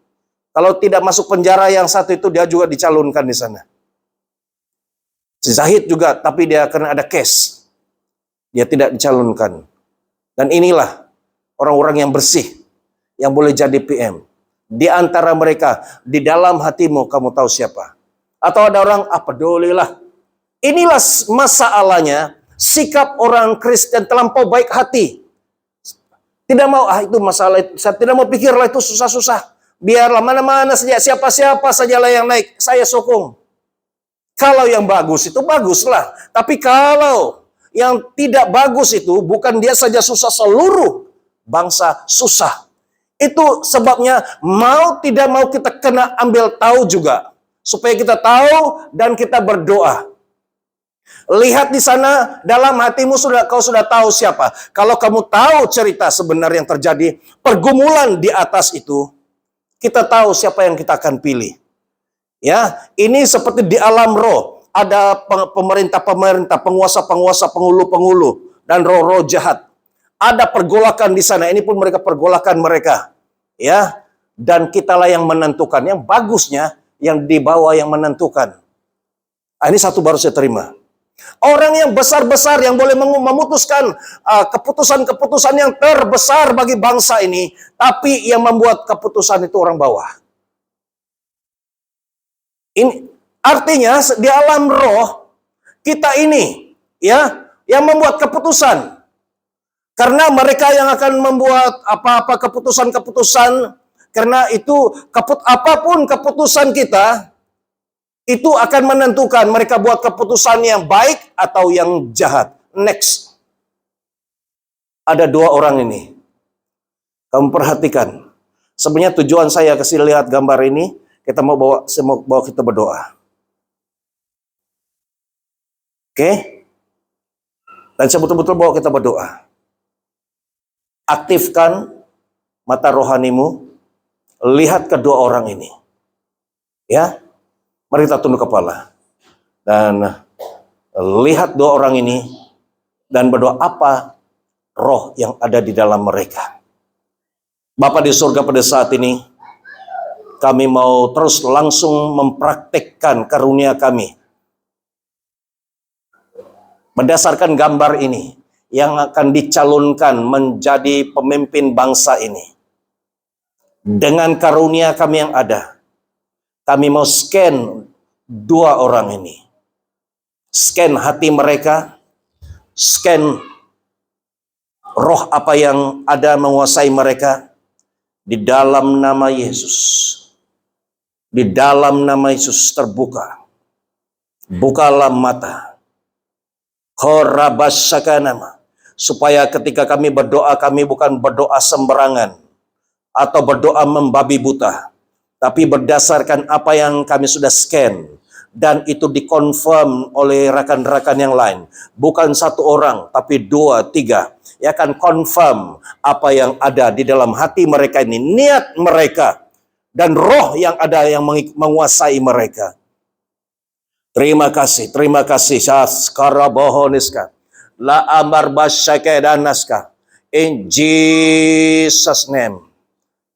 Kalau tidak masuk penjara yang satu itu, dia juga dicalonkan di sana. Si Zahid juga, tapi dia karena ada case, dia tidak dicalonkan. Dan inilah orang-orang yang bersih, yang boleh jadi PM. Di antara mereka, di dalam hatimu kamu tahu siapa. Atau ada orang, pedulilah. Inilah masalahnya, sikap orang Kristen terlampau baik hati. Tidak mau, itu masalah, saya tidak mau pikirlah itu susah-susah. Biarlah mana-mana saja, siapa-siapa sajalah yang naik, saya sokong. Kalau yang bagus itu baguslah. Tapi kalau yang tidak bagus itu, bukan dia saja susah, seluruh bangsa susah. Itu sebabnya mau tidak mau kita kena ambil tahu juga. Supaya kita tahu dan kita berdoa. Lihat di sana dalam hatimu kau sudah tahu siapa. Kalau kamu tahu cerita sebenarnya yang terjadi, pergumulan di atas itu, kita tahu siapa yang kita akan pilih. Ya, ini seperti di alam roh. Ada pemerintah-pemerintah, penguasa-penguasa, penghulu-penghulu, dan roh-roh jahat. Ada pergolakan di sana. Ini pun mereka pergolakan mereka. Ya, dan kitalah yang menentukan. Yang bagusnya, yang di bawah yang menentukan. Ini satu baru saya terima. Orang yang besar-besar yang boleh memutuskan keputusan-keputusan yang terbesar bagi bangsa ini. Tapi yang membuat keputusan itu orang bawah. Ini artinya di alam roh kita ini ya yang membuat keputusan. Karena mereka yang akan membuat apa-apa keputusan-keputusan, karena itu apapun keputusan kita itu akan menentukan mereka buat keputusan yang baik atau yang jahat. Next. Ada dua orang ini. Kamu perhatikan. Sebenarnya tujuan saya kasih lihat gambar ini, saya mau bawa kita berdoa. Oke? Dan saya betul-betul bawa kita berdoa. Aktifkan mata rohanimu, lihat kedua orang ini. Ya, mari kita tunduk kepala. Dan lihat dua orang ini, dan berdoa apa roh yang ada di dalam mereka. Bapa di surga pada saat ini, kami mau terus langsung mempraktekkan karunia kami. Berdasarkan gambar ini, yang akan dicalonkan menjadi pemimpin bangsa ini. Dengan karunia kami yang ada, kami mau scan dua orang ini. Scan hati mereka, scan roh apa yang ada menguasai mereka, di dalam nama Yesus. Di dalam nama Yesus terbuka. Bukalah mata. Korabasakanama. Supaya ketika kami berdoa, kami bukan berdoa sembarangan atau berdoa membabi buta, tapi berdasarkan apa yang kami sudah scan dan itu dikonfirm oleh rekan-rekan yang lain. Bukan satu orang, tapi dua, tiga. Ya akan confirm apa yang ada di dalam hati mereka ini, niat mereka dan roh yang ada yang menguasai mereka. Terima kasih. Saskarabohoniska. La amar basyake danaska. In Jesus name.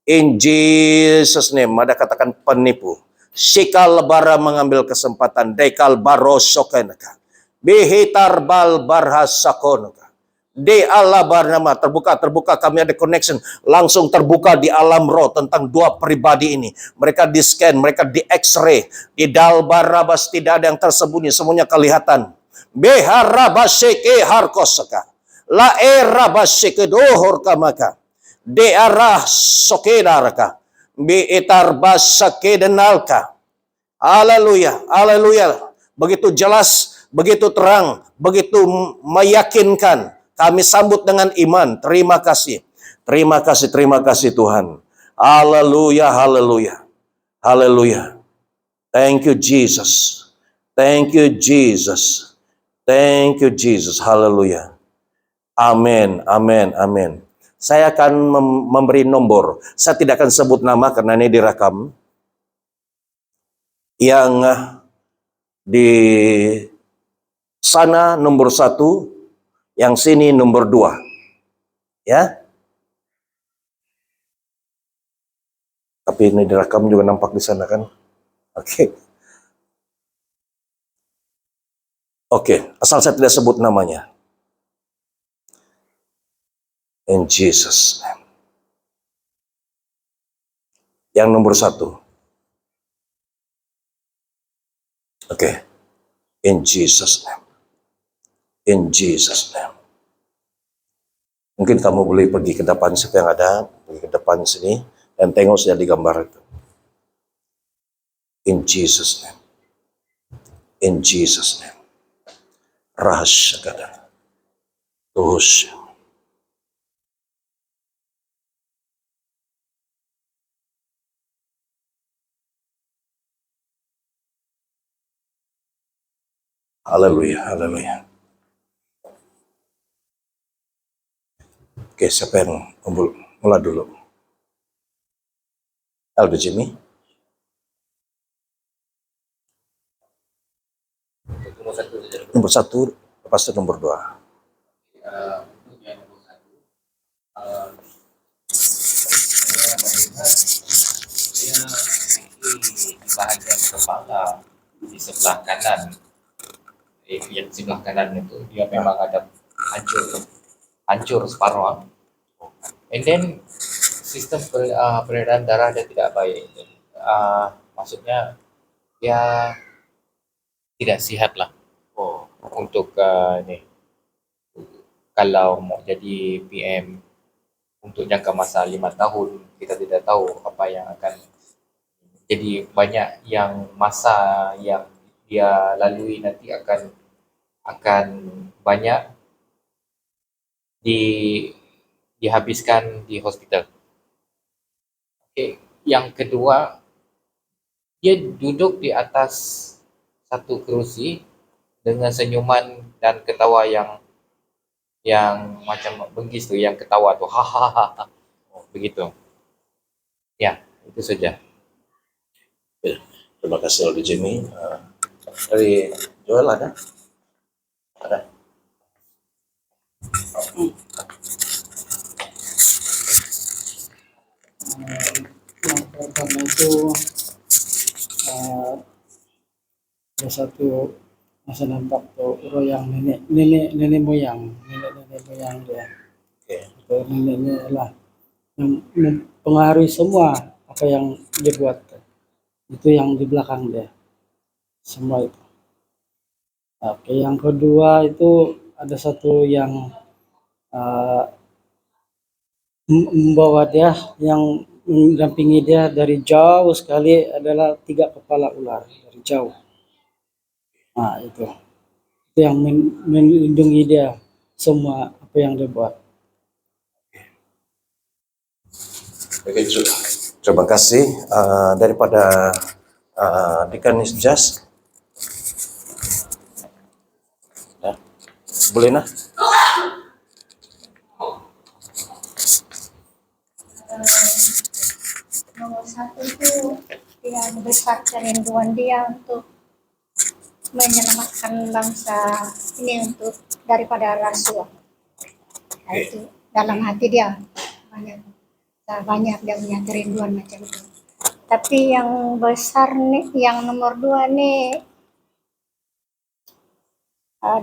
In Jesus name. Ada katakan penipu. Sikal bara mengambil kesempatan. Dekal barosokenaka. Bihitar bal barhasakonaka. Di Allah bernama terbuka kami ada connection langsung terbuka di alam roh tentang dua pribadi ini. Mereka di scan, mereka di X-ray, di dalbarabas tidak ada yang tersembunyi, semuanya kelihatan. Beharabaseke harkosaka, la erabaseke dohor kamaka, de arah sokedaraka, be etarbasake denalka. Haleluya, haleluya. Begitu jelas, begitu terang, begitu meyakinkan. Kami sambut dengan iman. Terima kasih Tuhan. Haleluya, haleluya. Haleluya. Thank you Jesus. Thank you Jesus. Thank you Jesus. Haleluya. Amin, amin, amin. Saya akan memberi nomor. Saya tidak akan sebut nama karena ini direkam. Yang di sana nomor 1, yang sini nomor 2. Ya. Tapi ini direkam juga nampak di sana kan? Oke. Oke, asal saya tidak sebut namanya. In Jesus' name. Yang nomor 1. Oke. In Jesus' name. In Jesus' name. Mungkin kamu boleh pergi ke depan, siapa yang ada, pergi ke depan sini, dan tengok saja di gambar itu. In Jesus' name. In Jesus' name. Rahasya kada. Tuhus. Haleluya, haleluya. Oke, siapa yang mulai dulu? Aldo Jimmy. Nomor 1, lepas itu nomor 2. Untuk yang nomor 1, dia di bahagian kepala di sebelah kanan. Yang sebelah kanan itu dia memang ada hancur separuh. And then sistem peredaran darah dia tidak baik. Maksudnya dia tidak sihat lah. Untuk ini kalau mau jadi PM untuk jangka masa 5 tahun, kita tidak tahu apa yang akan jadi. Banyak yang masa yang dia lalui nanti akan banyak dihabiskan di hospital. Yang kedua, dia duduk di atas satu kerusi dengan senyuman dan ketawa yang macam benggis tu, yang ketawa tu, hahaha, begitu. Ya, itu saja. Terima kasih Aldo Jimmy. Dari Joel ada? Ada. Yang pertama itu ada satu masa nampak tuh royang nenek moyang dia. Itu neneknya lah yang mempengaruhi semua apa yang dia buat. Itu yang di belakang dia semua itu. Oke, yang kedua itu ada satu yang membawa dia, yang mendampingi dia dari jauh sekali adalah 3 kepala ular dari jauh. Nah, itu yang melindungi dia semua apa yang dia buat. Oke, terima kasih. Daripada Dekan Jas. Ya, boleh nah? Nomor 1 itu dia besar kerinduan dia untuk menyelamatkan bangsa ini untuk daripada rasuah. Nah, itu dalam hati dia banyak dia punya kerinduan macam itu. Tapi yang besar nih, yang nomor 2 nih,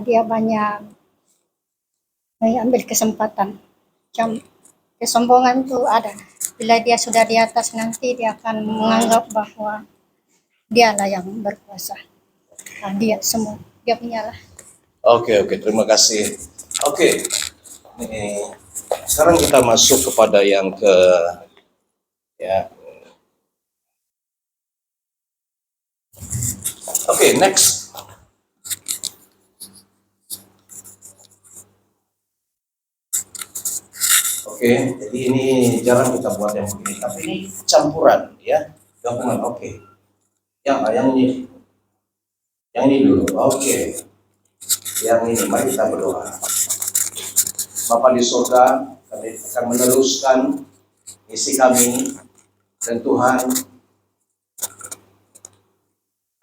dia banyak mengambil kesempatan. Macam kesombongan tuh ada. Bila dia sudah di atas nanti dia akan menganggap bahwa dialah yang berkuasa. Nah, dia semua dia punya lah. Oke, terima kasih. Oke, sekarang kita masuk kepada yang next. Jadi ini jarang kita buat yang begini, tapi ini campuran ya, gabungan. Yang ini dulu. Yang ini mari kita berdoa. Bapa di surga, kami akan meneruskan misi kami, dan Tuhan,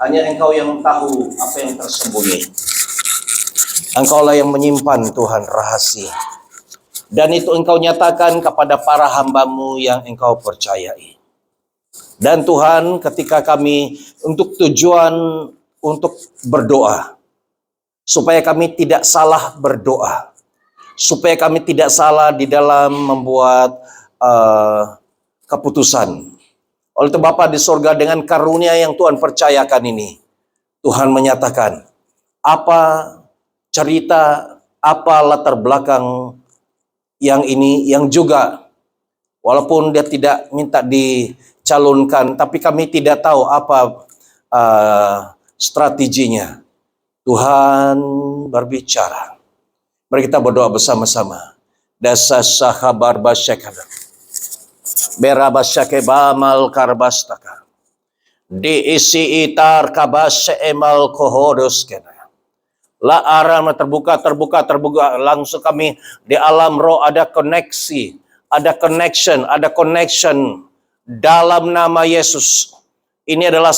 hanya Engkau yang tahu apa yang tersembunyi. Engkaulah yang menyimpan, Tuhan, rahasia. Dan itu Engkau nyatakan kepada para hamba-Mu yang Engkau percayai. Dan Tuhan, ketika kami untuk tujuan untuk berdoa, supaya kami tidak salah berdoa, supaya kami tidak salah di dalam membuat keputusan. Oleh itu Bapa di sorga, dengan karunia yang Tuhan percayakan ini, Tuhan menyatakan apa cerita, apa latar belakang yang ini, yang juga walaupun dia tidak minta dicalonkan, tapi kami tidak tahu apa strateginya. Tuhan berbicara. Mari kita berdoa bersama-sama. Dasa sahabar basyakada. Berabasyake bamal karbastaka. Diisi itar kabasya emal kohodos kena. La aram terbuka, langsung kami di alam roh ada koneksi, ada connection dalam nama Yesus. Ini adalah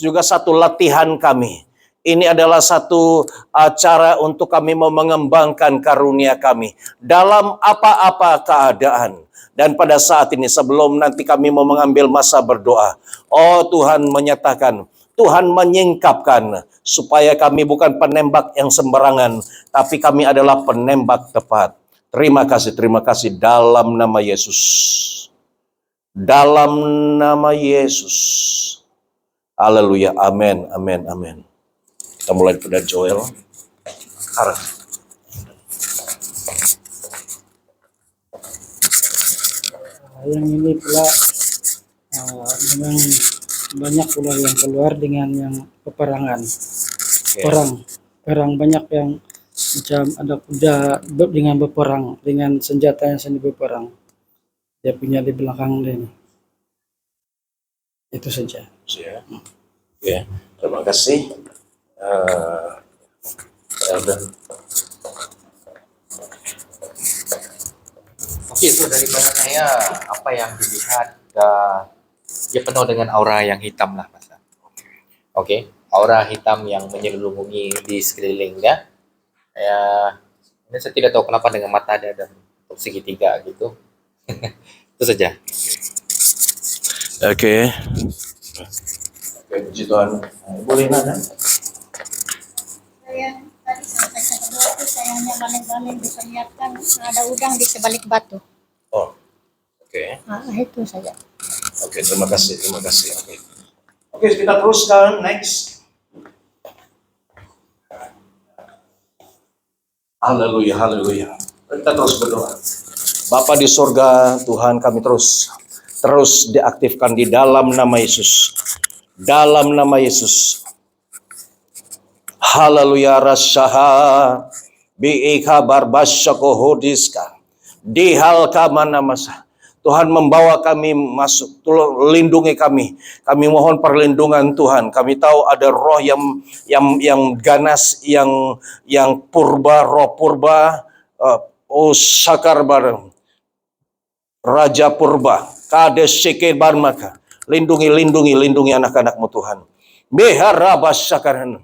juga satu latihan kami. Ini adalah satu cara untuk kami mengembangkan karunia kami dalam apa-apa keadaan. Dan pada saat ini sebelum nanti kami mau mengambil masa berdoa, oh Tuhan menyatakan, Tuhan menyingkapkan supaya kami bukan penembak yang sembarangan, tapi kami adalah penembak tepat. Terima kasih dalam nama Yesus. Dalam nama Yesus. Haleluya, amin, amin, amin. Kita mulai pada Joel. Yang ini pula memang banyak pula yang keluar dengan yang peperangan. Perang banyak yang macam ada kuda dengan berperang, dengan senjatanya sendiri berperang. Dia punya di belakang dia ini. Itu saja. Ya, terima kasih. Oke, so daripada saya apa yang dilihat dia penuh dengan aura yang hitam lah, Mas. Oke, aura hitam yang menyelubungi di sekelilingnya. Ini saya tidak tahu kenapa dengan mata dia ada segitiga gitu. Itu saja. Oke, puji Tuhan. Boleh nada? Saya tadi sampai ke kedua itu saya hanya balik-balik diperlihatkan ada udang di sebalik batu. Oh, oke. Nah, itu saja. Oke, terima kasih. Oke, kita teruskan next. Haleluya. Kita terus berdoa. Bapa di sorga, Tuhan kami terus diaktifkan di dalam nama Yesus. Dalam nama Yesus. Haleluya rasaha biika barbasyako hodiska. Dihalka mana masa. Tuhan membawa kami masuk, lindungi kami. Kami mohon perlindungan Tuhan. Kami tahu ada roh yang ganas, yang purba, roh purba, sakar bareng. Raja purba, kades sekir barmaka. Lindungi anak-anakmu Tuhan. Beharabas sakaran.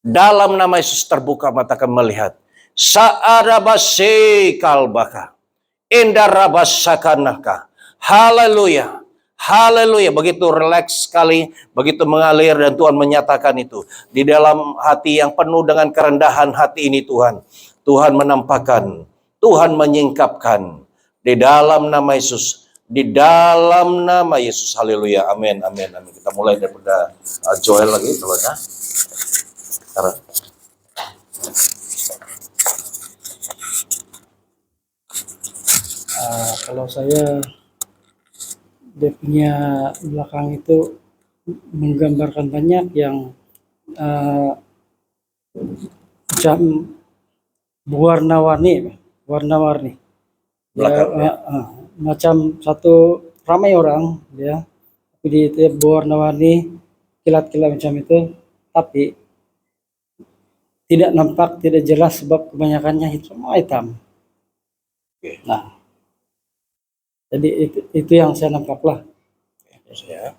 Dalam nama Yesus terbuka mata kami melihat. Sa'arabase kalbaka. Indarabas sakanaka. Haleluya. Begitu rileks sekali, begitu mengalir dan Tuhan menyatakan itu. Di dalam hati yang penuh dengan kerendahan hati ini Tuhan. Tuhan menampakkan, Tuhan menyingkapkan. Di dalam nama Yesus. Di dalam nama Yesus. Haleluya. Amin. Kita mulai daripada Joel lagi. Kalau ada. Kalau saya dia punya belakang itu menggambarkan banyak yang macam warna-warni. Macam satu ramai orang dia, tapi dia berwarna-warni, kilat-kilat macam itu, tapi tidak nampak, tidak jelas sebab kebanyakannya semua hitam. Nah, jadi itu yang saya nampak lah. Ya.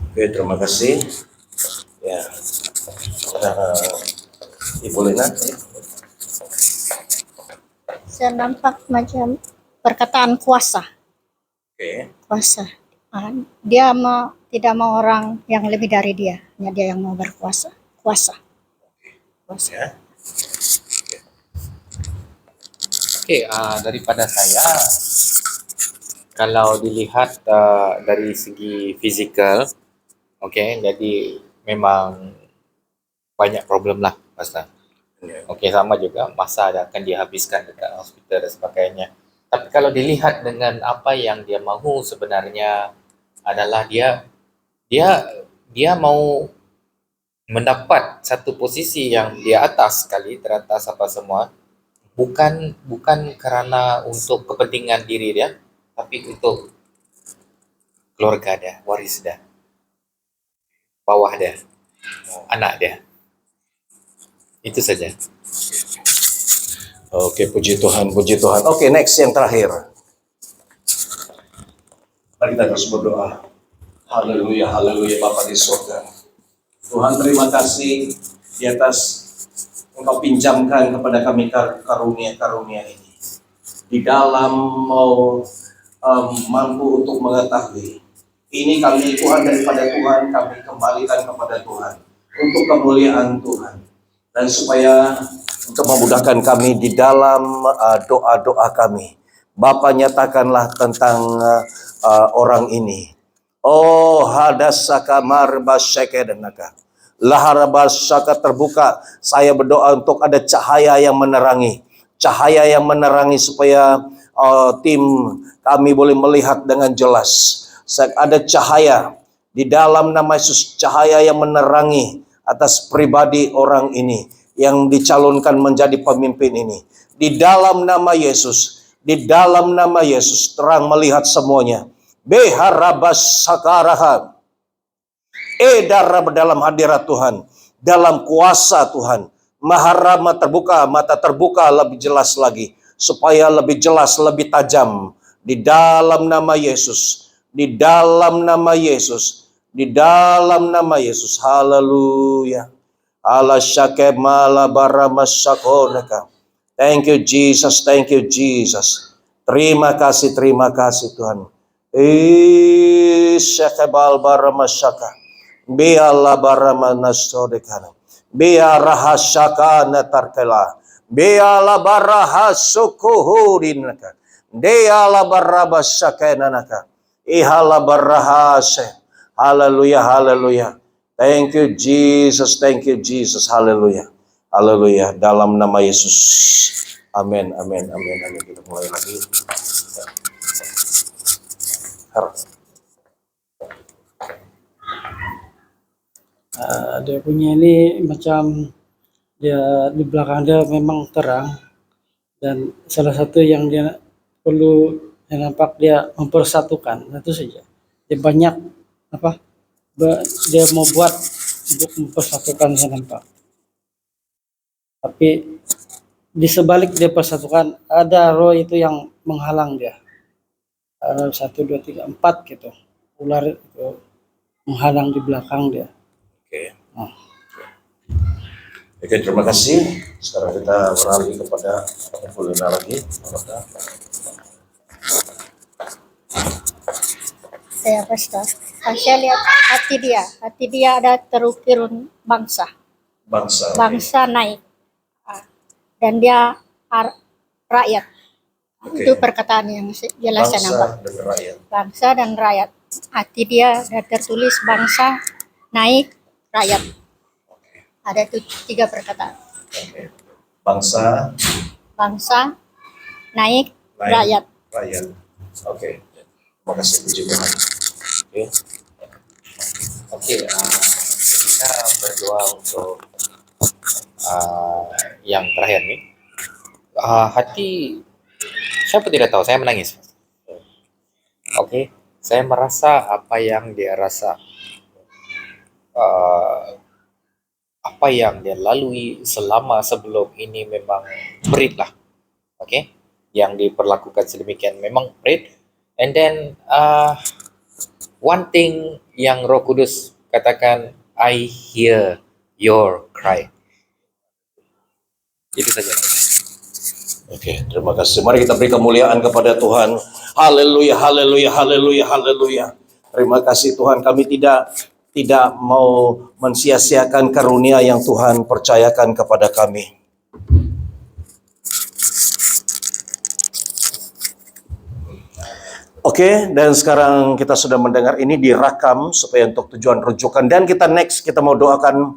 Oke, terima kasih. Ya. Ibu Lena. Saya nampak macam perkataan kuasa. Oke. Kuasa. Dia tidak mau orang yang lebih dari dia. Hanya dia yang mau berkuasa. Kuasa. Ya. Oke, daripada saya, kalau dilihat dari segi fizikal, oke, jadi memang banyak problem lah, Pastor. Oke, sama juga masa akan dihabiskan dekat hospital dan sebagainya. Tapi kalau dilihat dengan apa yang dia mahu sebenarnya adalah dia mau mendapat satu posisi yang di atas sekali, teratas apa semua, bukan kerana untuk kepentingan diri dia, tapi untuk keluarga dia, waris dia, bawah dia, anak dia. Itu saja. Oke, puji Tuhan, puji Tuhan. Oke, next yang terakhir. Mari kita terus berdoa. Haleluya, haleluya Bapa di surga. Tuhan, terima kasih di atas Engkau pinjamkan kepada kami karunia-karunia ini. Di dalam mau mampu untuk mengetahui. Ini kami Tuhan, daripada Tuhan, kami kembalikan kepada Tuhan. Untuk kemuliaan Tuhan. Dan supaya untuk memudahkan kami di dalam doa-doa kami. Bapa, nyatakanlah tentang orang ini. Oh, hadasaka marbasyakedanaka. Laharabasaka terbuka. Saya berdoa untuk ada cahaya yang menerangi. Cahaya yang menerangi supaya tim kami boleh melihat dengan jelas. Ada cahaya di dalam nama Yesus. Cahaya yang menerangi atas pribadi orang ini yang dicalonkan menjadi pemimpin ini. Di dalam nama Yesus. Di dalam nama Yesus. Terang melihat semuanya. Beharabas sakaraha. Darah dalam hadirat Tuhan, dalam kuasa Tuhan. Maharama terbuka, mata terbuka lebih jelas lagi, supaya lebih jelas, lebih tajam. Di dalam nama Yesus, di dalam nama Yesus, di dalam nama Yesus. Haleluya. Allah syakemala baramasakonaka. Thank you Jesus, thank you Jesus. Terima kasih Tuhan. Syakebal baramasaka. Biala baramanasodekana. Biarahasaka natarkela. Biala barahasukuhurinaka. Biala barabasakenanaka. Ihala barahase. Haleluya, haleluya. Thank you Jesus, thank you Jesus. Haleluya. Haleluya. Dalam nama Yesus. Amin, amin, amin, amin. Kita mulai lagi. Dia punya ini macam dia di belakang dia memang terang, dan salah satu yang dia perlu yang nampak dia mempersatukan, itu saja. Dia banyak dia mau buat untuk mempersatukan, saya nampak. Tapi di sebalik dia persatukan ada roh itu yang menghalang dia. 1, 2, 3, 4 gitu. Ular itu menghalang di belakang dia. Oke, terima kasih. Sekarang kita beralih kepada Fulina lagi. Saya Pastor. Saya lihat hati dia ada terukir bangsa naik. Dan dia rakyat. Itu perkataan yang jelas saya nampak. Bangsa dan rakyat. Hati dia ada tertulis bangsa naik rakyat. Ada itu 3 perkataan. Bangsa naik rakyat. Oke. Terima kasih puji Tuhan. Oke, kita berdoa untuk yang terakhir nih. Hati, siapa tidak tahu, saya menangis. Oke, saya merasa apa yang dia rasa, apa yang dia lalui selama sebelum ini memang berat lah. Oke, yang diperlakukan sedemikian memang berat. And then one thing yang Roh Kudus katakan, I hear your cry. Itu saja. Oke, terima kasih. Mari kita beri kemuliaan kepada Tuhan. Haleluya, haleluya, haleluya, haleluya. Terima kasih Tuhan, kami tidak mau mensia-siakan karunia yang Tuhan percayakan kepada kami. Oke, dan sekarang kita sudah mendengar ini direkam supaya untuk tujuan rujukan, dan kita mau doakan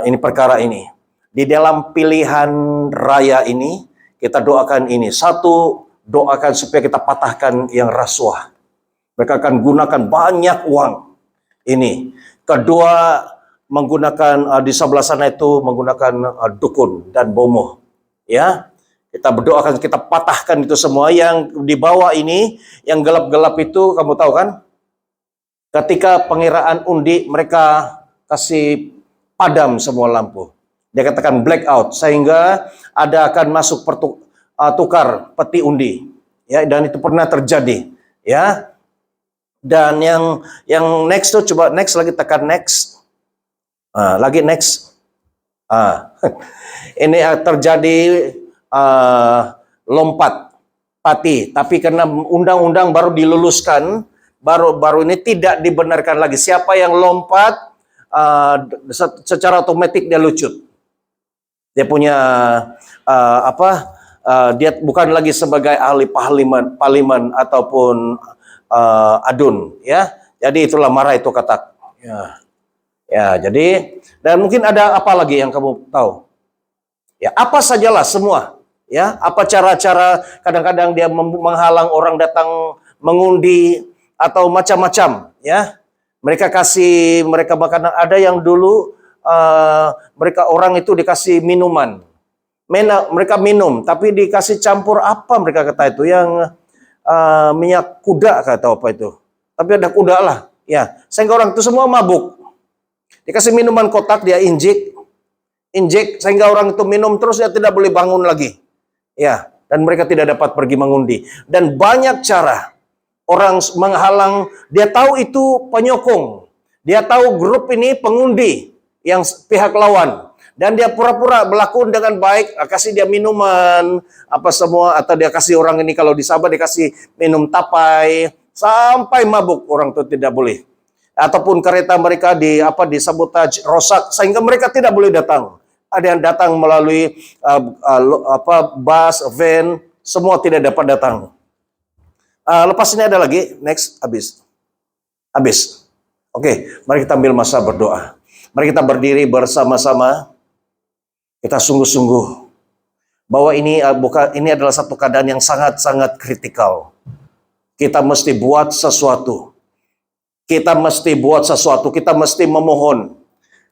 ini perkara ini. Di dalam pilihan raya ini kita doakan ini. Satu, doakan supaya kita patahkan yang rasuah. Mereka akan gunakan banyak uang ini. Kedua, menggunakan di sebelah sana itu menggunakan dukun dan bomoh. Ya, kita berdoakan, kita patahkan itu semua. Yang di bawah ini, yang gelap-gelap itu, kamu tahu kan? Ketika pengiraan undi, mereka kasih padam semua lampu. Dia katakan blackout, sehingga ada akan masuk tukar peti undi. Ya, dan itu pernah terjadi. Ya, dan yang next tuh, coba next lagi, tekan next. Lagi next. Ini terjadi lompat pati, tapi karena undang-undang baru diluluskan, baru ini tidak dibenarkan lagi. Siapa yang lompat secara otomatis dia lucut. Dia punya dia bukan lagi sebagai ahli paliman ataupun adun, ya. Jadi itulah marah itu katak. Ya, jadi, dan mungkin ada apa lagi yang kamu tahu? Ya, apa sajalah semua. Ya, apa cara-cara kadang-kadang dia menghalang orang datang mengundi atau macam-macam, ya. Mereka bahkan ada yang dulu orang itu dikasih minuman. Mereka minum, tapi dikasih campur apa mereka kata itu, yang minyak kuda kata apa itu. Tapi ada kuda lah, ya. Sehingga orang itu semua mabuk. Dikasih minuman kotak, dia injek sehingga orang itu minum terus, dia tidak boleh bangun lagi. Ya, dan mereka tidak dapat pergi mengundi. Dan banyak cara orang menghalang, dia tahu itu penyokong. Dia tahu grup ini pengundi yang pihak lawan. Dan dia pura-pura berlaku dengan baik, kasih dia minuman, apa semua, atau dia kasih orang ini kalau di Sabah dikasih minum tapai, sampai mabuk, orang itu tidak boleh. Ataupun kereta mereka disabotaj, rosak, sehingga mereka tidak boleh datang. Ada yang datang melalui bus, van, semua tidak dapat datang. Lepas ini ada lagi, next, habis. Oke, mari kita ambil masa berdoa. Mari kita berdiri bersama-sama. Kita sungguh-sungguh bahwa ini adalah satu keadaan yang sangat-sangat kritikal. Kita mesti buat sesuatu. Kita mesti memohon.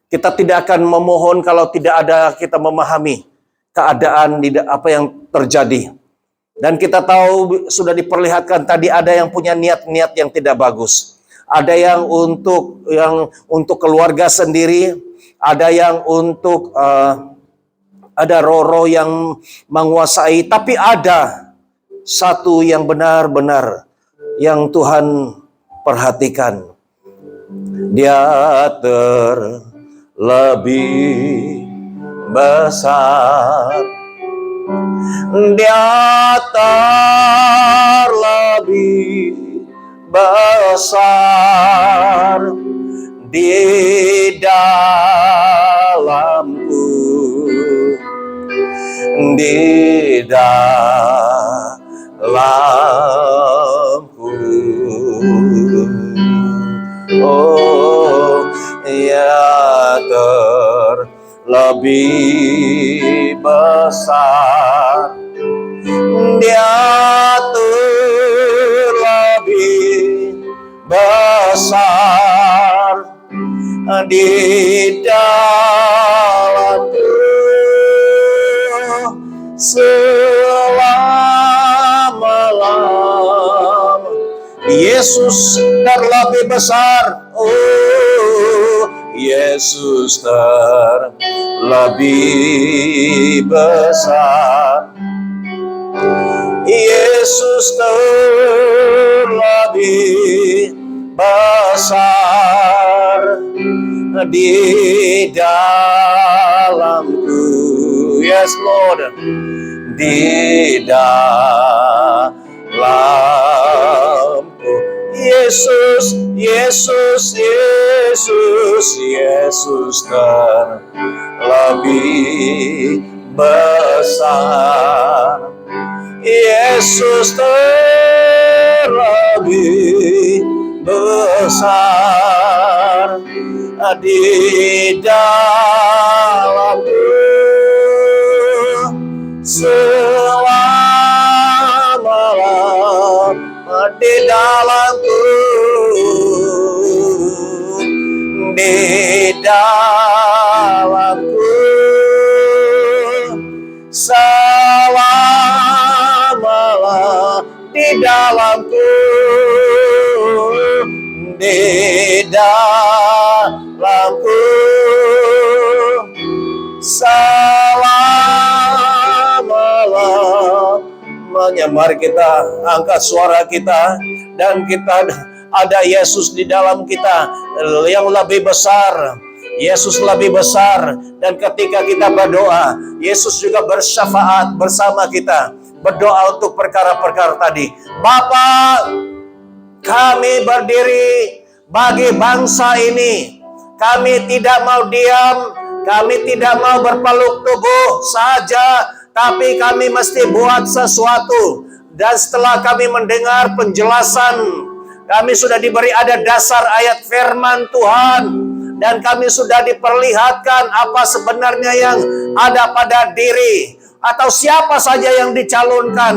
Kita tidak akan memohon kalau tidak ada kita memahami keadaan apa yang terjadi. Dan kita tahu sudah diperlihatkan tadi ada yang punya niat-niat yang tidak bagus. Ada yang untuk keluarga sendiri, ada yang untuk ada roh-roh yang menguasai, tapi ada satu yang benar-benar yang Tuhan perhatikan. Dia lebih besar, dia terlebih besar di dalamku, di dalamku. Oh, ya terlebih besar, dia terlebih besar di dalamku, selama-lamanya. Yesus terlebih besar, oh Yesus terlebih besar, Yesus terlebih besar di dalamku. Yes Lord, di dalamku. Yesus, Yesus, Yesus, Yesus terlebih besar, Yesus terlebih lebih besar di dalamku, selama di dalamku, di dalamku, selama di dalamku, di dalamku, selama-lamanya. Mari kita angkat suara kita dan kita ada Yesus di dalam kita yang lebih besar. Yesus lebih besar, dan ketika kita berdoa, Yesus juga bersyafaat bersama kita, berdoa untuk perkara-perkara tadi. Bapa, kami berdiri bagi bangsa ini. Kami tidak mau diam, kami tidak mau berpeluk tubuh saja, tapi kami mesti buat sesuatu. Dan setelah kami mendengar penjelasan, kami sudah diberi ada dasar ayat firman Tuhan, dan kami sudah diperlihatkan apa sebenarnya yang ada pada diri, atau siapa saja yang dicalonkan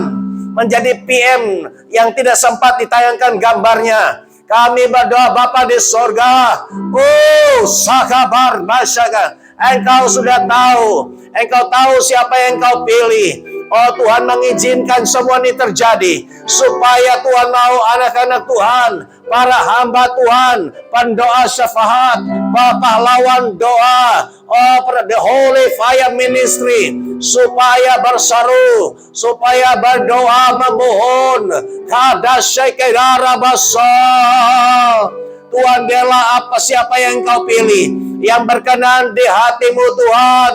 menjadi PM yang tidak sempat ditayangkan gambarnya. Kami berdoa, Bapa di sorga, oh sakabar masyaka, Engkau sudah tahu, Engkau tahu siapa yang Engkau pilih. Oh Tuhan, mengizinkan semua ini terjadi supaya Tuhan mau anak-anak Tuhan, para hamba Tuhan, pendoa syafaat, pahlawan doa, oh the Holy Fire Ministry, supaya berseru, supaya berdoa memohon, kadasyakedara basah. Tuhan, bela apa siapa yang Engkau pilih, yang berkenan di hatimu Tuhan,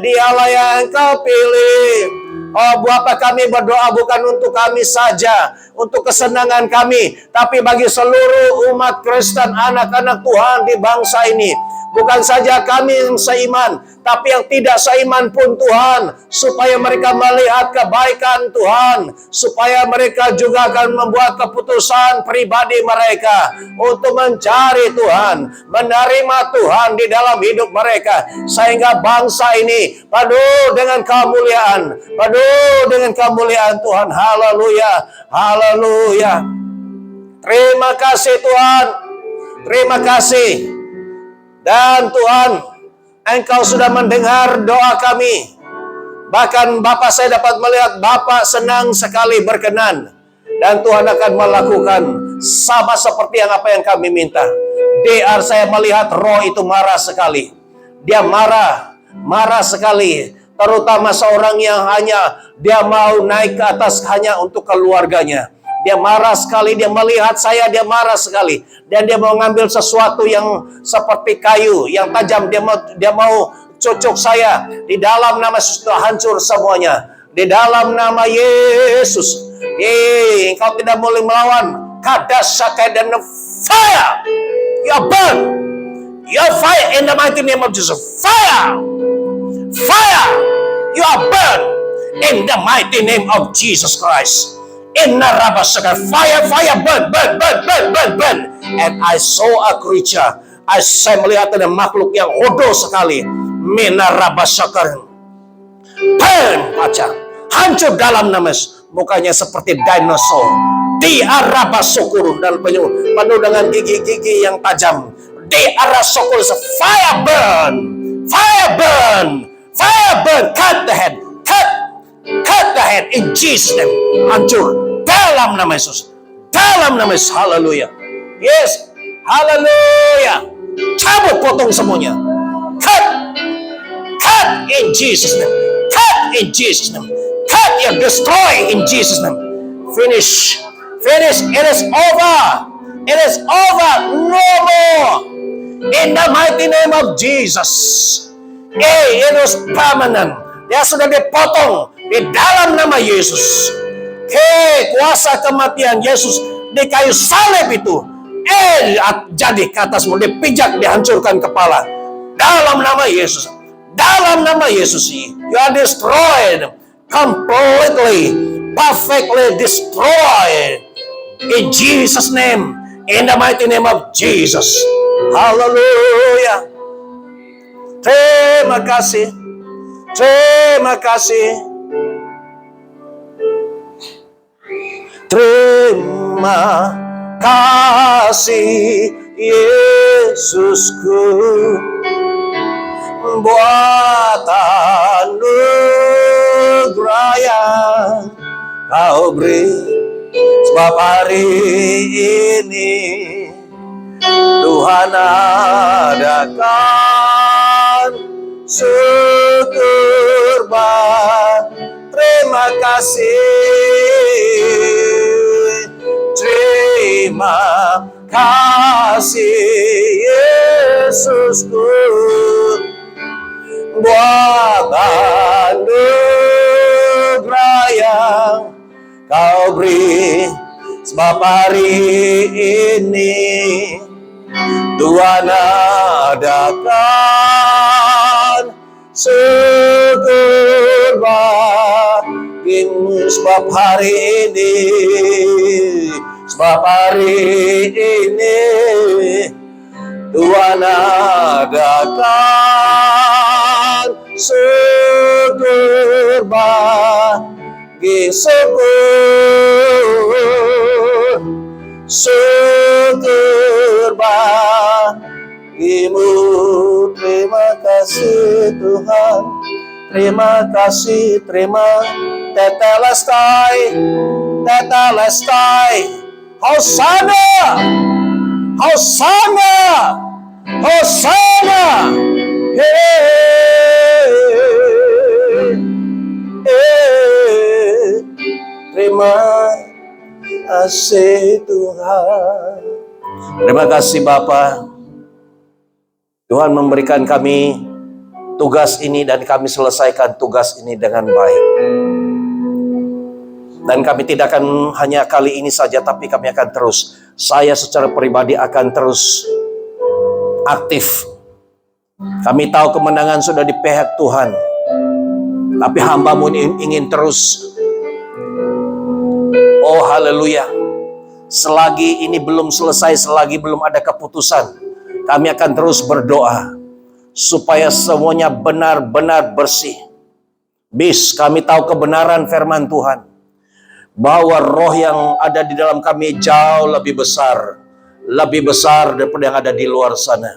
dialah yang Engkau pilih. Oh Bapa, kami berdoa bukan untuk kami saja, untuk kesenangan kami, tapi bagi seluruh umat Kristen, anak-anak Tuhan di bangsa ini. Bukan saja kami yang seiman, tapi yang tidak seiman pun Tuhan, supaya mereka melihat kebaikan Tuhan, supaya mereka juga akan membuat keputusan pribadi mereka untuk mencari Tuhan, menerima Tuhan di dalam hidup mereka, sehingga bangsa ini penuh dengan kemuliaan, penuh dengan kemuliaan Tuhan. Haleluya, haleluya. Terima kasih Tuhan, terima kasih. Dan Tuhan, Engkau sudah mendengar doa kami. Bahkan Bapak, saya dapat melihat Bapak senang sekali berkenan. Dan Tuhan akan melakukan sama seperti apa yang kami minta. DR, saya melihat roh itu marah sekali. Dia marah sekali. Terutama seorang yang hanya dia mau naik ke atas hanya untuk keluarganya. Dia marah sekali, dia melihat saya, dia marah sekali. Dan dia mau ngambil sesuatu yang seperti kayu, yang tajam. Dia mau cucuk saya. Di dalam nama Yesus, hancur semuanya. Di dalam nama Yesus. Engkau tidak boleh melawan. Kadasyakai dan fire. You burn. You fire in the mighty name of Jesus. Fire. Fire. You are burned in the mighty name of Jesus Christ. Inna rabasaka, fire, burn. And I saw a creature. Saya melihat ada makhluk yang hodoh sekali. Mina rabasaka, burn, pacar, hancur dalam nama Yesus. Mukanya seperti dinosaur. Di arah sukuru dan penuh dengan gigi-gigi yang tajam. Di arah sukuru, fire burn, cut the head, cut the head in Jesus name. Hancur dalam nama Yesus. Dalam nama Yesus. Haleluya. Yes. Haleluya. Cabut, potong semuanya. Cut in Jesus name. Cut in Jesus name. Cut, you destroy in Jesus name. Finish. It is over. It is over. No more. In the mighty name of Jesus. It was permanent. Dia sudah dipotong di dalam nama Yesus. Kuasa kematian Yesus di kayu salib itu jadi ke atasmu, dipijak, dihancurkan kepala. Dalam nama Yesus. Dalam nama Yesus, you are destroyed. Completely, perfectly destroyed. In Jesus' name. In the mighty name of Jesus. Hallelujah. Terima kasih. Terima kasih. Terima kasih Yesusku buat anugerah yang Kau beri, sebab hari ini Tuhan adakan syukur terima kasih. Terima kasih Yesusku buat anugerah yang Kau beri, sebab hari ini Tuhan adakan syukur bagimu, sebab hari ini Tuhan adakan syukur bagi syukur bagimu. Terima kasih Tuhan, terima kasih, tetelestai, Hosana, Hosana, Hosana, terima kasih Tuhan. Terima kasih Bapa. Tuhan memberikan kami tugas ini dan kami selesaikan tugas ini dengan baik. Dan kami tidak akan hanya kali ini saja, tapi kami akan terus. Saya secara pribadi akan terus aktif. Kami tahu kemenangan sudah di pihak Tuhan. Tapi hamba-Mu ingin terus. Oh haleluya. Selagi ini belum selesai, selagi belum ada keputusan, kami akan terus berdoa supaya semuanya benar-benar bersih. Kami tahu kebenaran firman Tuhan, bahwa roh yang ada di dalam kami jauh lebih besar daripada yang ada di luar sana.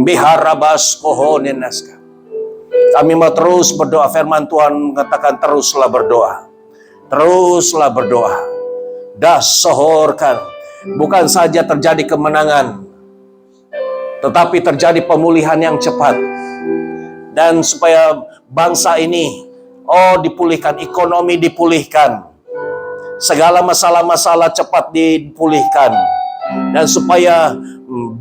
Biharabas kohonenaska. Kami mau terus berdoa. Firman Tuhan mengatakan teruslah berdoa. Teruslah berdoa. Dasohorkan. Bukan saja terjadi kemenangan, tetapi terjadi pemulihan yang cepat. Dan supaya bangsa ini dipulihkan, ekonomi dipulihkan, segala masalah-masalah cepat dipulihkan, dan supaya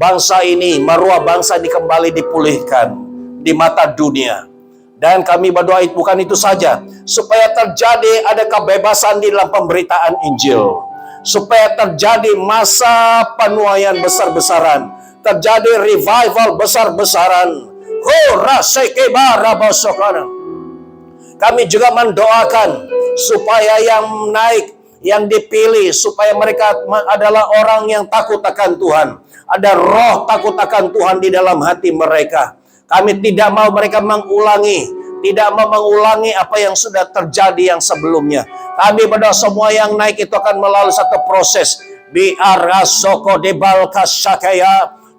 bangsa ini, maruah bangsa ini kembali dipulihkan di mata dunia. Dan kami berdoa bukan itu saja, supaya terjadi ada kebebasan di dalam pemberitaan Injil, supaya terjadi masa penuaian besar-besaran, terjadi revival besar-besaran. Kami juga mendoakan supaya yang naik, yang dipilih, supaya mereka adalah orang yang takut akan Tuhan. Ada roh takut akan Tuhan di dalam hati mereka. Kami tidak mau mereka mengulangi apa yang sudah terjadi yang sebelumnya. Kami berdoa semua yang naik itu akan melalui satu proses.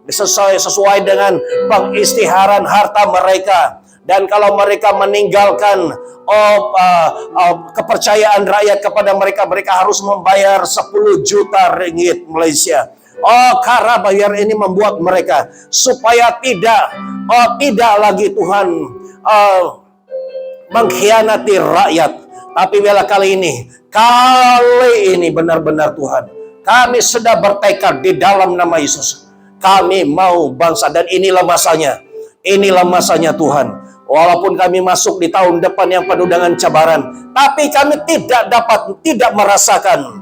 Sesuai dengan pengistiharan harta mereka. Dan kalau mereka meninggalkan kepercayaan rakyat kepada mereka, mereka harus membayar 10 juta ringgit Malaysia. Karena bayar ini membuat mereka supaya tidak lagi Tuhan mengkhianati rakyat. Tapi bila kali ini benar-benar Tuhan, kami sudah bertekad di dalam nama Yesus. Kami mau bangsa, dan inilah masanya Tuhan. Walaupun kami masuk di tahun depan yang penuh dengan cabaran, tapi kami tidak merasakan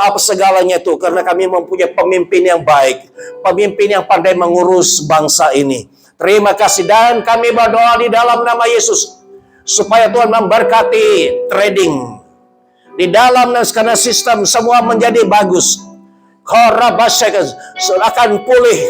apa segalanya itu, karena kami mempunyai pemimpin yang baik, pemimpin yang pandai mengurus bangsa ini. Terima kasih, dan kami berdoa di dalam nama Yesus supaya Tuhan memberkati trading, Di dalam dan karena sistem semua menjadi bagus. Akan pulih,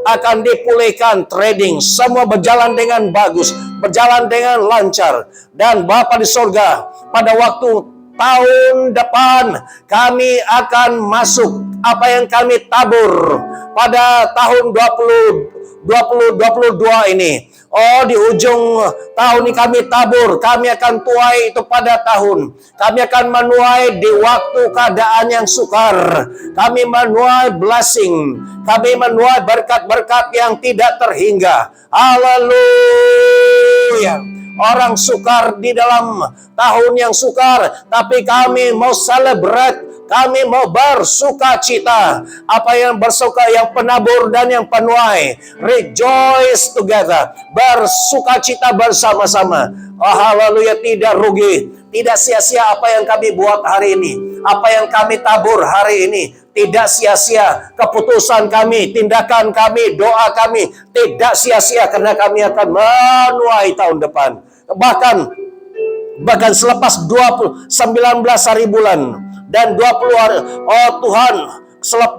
akan dipulihkan trading, semua berjalan dengan bagus, berjalan dengan lancar. Dan Bapa di sorga, pada waktu tahun depan kami akan masuk apa yang kami tabur pada tahun 2022 ini. Oh, di ujung tahun ini kami tabur, kami akan tuai itu pada tahun. Kami akan menuai di waktu keadaan yang sukar. Kami menuai blessing. Kami menuai berkat-berkat yang tidak terhingga. Haleluya. Orang sukar di dalam tahun yang sukar, tapi kami mau celebrate. Kami mau bersuka cita. Apa yang bersuka, yang penabur dan yang penuai. Rejoice together. Bersuka cita bersama-sama. Oh, haleluya, tidak rugi. Tidak sia-sia apa yang kami buat hari ini. Apa yang kami tabur hari ini. Tidak sia-sia keputusan kami, tindakan kami, doa kami. Tidak sia-sia karena kami akan menuai tahun depan. Bahkan selepas 19 hari bulan. Dan 20 hari, oh Tuhan,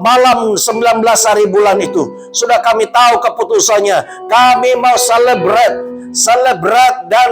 malam 19 hari bulan itu, sudah kami tahu keputusannya. Kami mau celebrate dan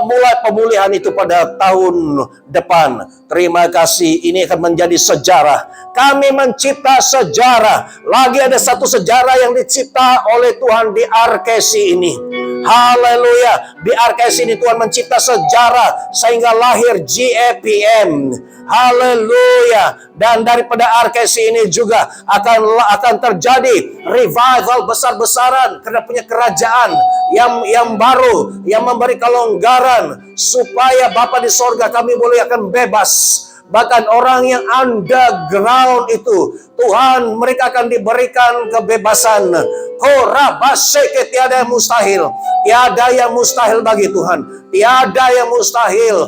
mulai pemulihan itu pada tahun depan. Terima kasih, ini akan menjadi sejarah. Kami mencipta sejarah. Lagi ada satu sejarah yang dicipta oleh Tuhan di RKC ini. Haleluya. Di RKC ini Tuhan mencipta sejarah sehingga lahir GAPM. Haleluya. Dan daripada RKC ini juga akan terjadi revival besar-besaran karena punya kerajaan yang baru, yang memberi kelonggaran supaya Bapa di sorga kami boleh akan bebas. Bahkan orang yang underground itu, Tuhan, mereka akan diberikan kebebasan. Korabaseke, tiada yang mustahil. Tiada yang mustahil bagi Tuhan. Tiada yang mustahil.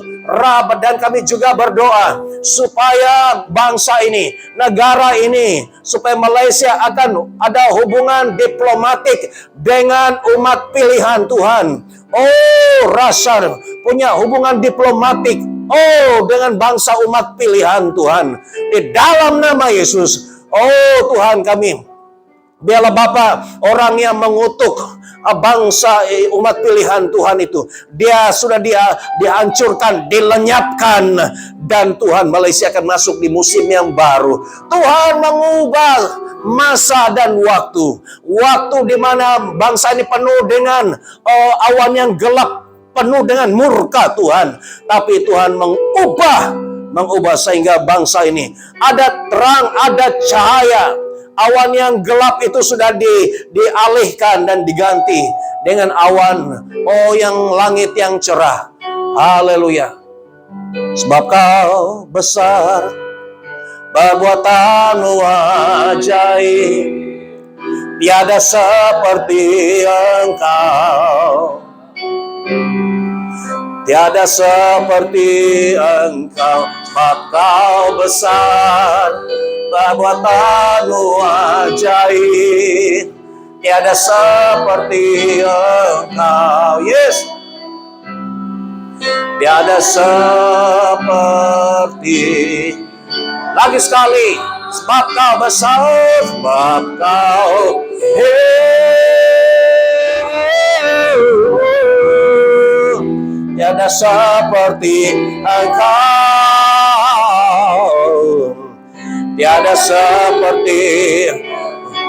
Dan kami juga berdoa supaya bangsa ini, negara ini, supaya Malaysia akan ada hubungan diplomatik dengan umat pilihan Tuhan. Oh, rasa punya hubungan diplomatik. Oh, dengan bangsa umat pilihan Tuhan. Di dalam nama Yesus. Oh Tuhan kami. Biarlah Bapa, orang yang mengutuk bangsa umat pilihan Tuhan itu, dia sudah dihancurkan, dilenyapkan. Dan Tuhan, Malaysia akan masuk di musim yang baru. Tuhan mengubah masa dan waktu. Waktu di mana bangsa ini penuh dengan awan yang gelap, penuh dengan murka Tuhan. Tapi Tuhan mengubah sehingga bangsa ini ada terang, ada cahaya. Awan yang gelap itu sudah dialihkan dan diganti dengan awan, yang langit yang cerah. Haleluya. Sebab Kau besar, perbuatanmu ajaib, tiada seperti Engkau. Tiada seperti Engkau, sebab Kau besar, perbuatanmu ajaib, tiada seperti Engkau. Yes. Tiada seperti. Lagi sekali, sebab Kau besar, sebab Kau tiada seperti Engkau, tiada seperti,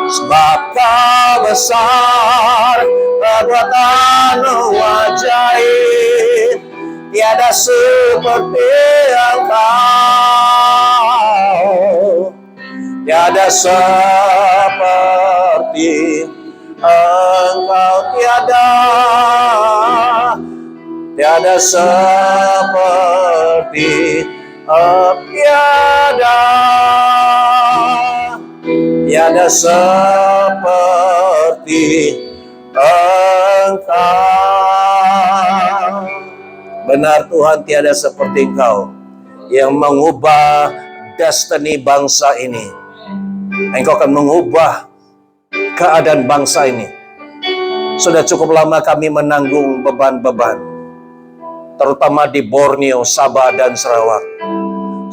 sebab Kau besar, perbuatanmu ajaib, tiada seperti Engkau, tiada seperti Engkau, tiada seperti tiada seperti Engkau. Benar Tuhan, tiada seperti Engkau yang mengubah destiny bangsa ini. Engkau akan mengubah keadaan bangsa ini. Sudah cukup lama kami menanggung beban-beban, terutama di Borneo, Sabah, dan Sarawak.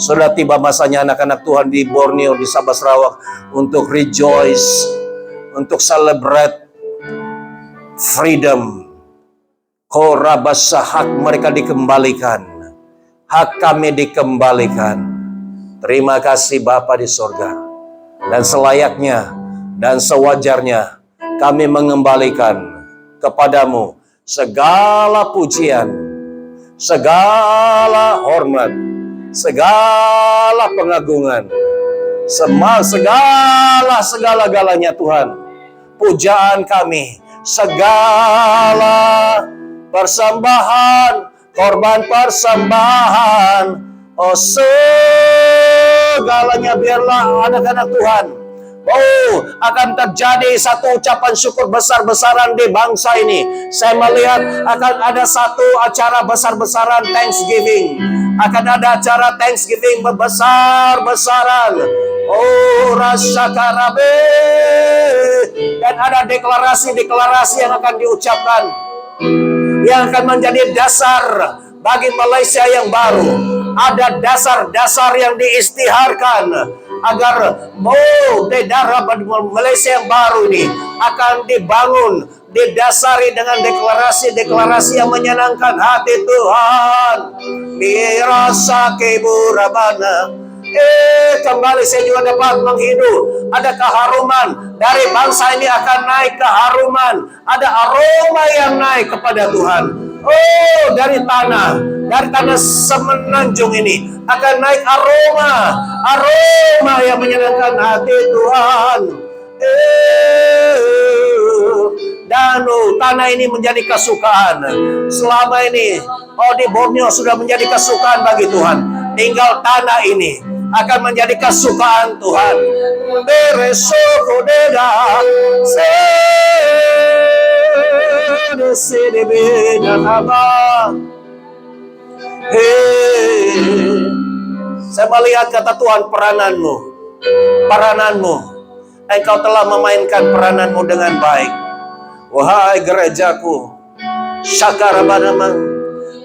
Sudah tiba masanya anak-anak Tuhan di Borneo, di Sabah Sarawak untuk rejoice, untuk celebrate freedom. Korabasa, hak mereka dikembalikan. Hak kami dikembalikan. Terima kasih Bapa di sorga. Dan selayaknya dan sewajarnya kami mengembalikan kepadamu segala pujian, segala hormat, segala pengagungan, segala-galanya Tuhan. Pujaan kami, segala persembahan, korban persembahan, oh segalanya biarlah anak-anak Tuhan. Oh, akan terjadi satu ucapan syukur besar-besaran di bangsa ini. Saya melihat akan ada satu acara besar-besaran Thanksgiving. Akan ada acara Thanksgiving besar-besaran. Oh, rasa karabe. Dan ada deklarasi-deklarasi yang akan diucapkan, yang akan menjadi dasar bagi Malaysia yang baru. Ada dasar-dasar yang diistiharkan agar daerah Malaysia yang baru ini akan dibangun, didasari dengan deklarasi-deklarasi yang menyenangkan hati Tuhan. Dirasa keburabana. Kembali saya juga dapat menghidup. Ada keharuman dari bangsa ini, akan naik keharuman. Ada aroma yang naik kepada Tuhan. Oh, dari tanah semenanjung ini akan naik aroma yang menyenangkan hati Tuhan. Dan tanah ini menjadi kesukaan. Selama ini di Borneo sudah menjadi kesukaan bagi Tuhan. Tinggal tanah ini akan menjadi kesukaan Tuhan. Saya melihat kata Tuhan perananmu. Engkau telah memainkan perananmu dengan baik. Wahai gerejaku, syakarabanamang,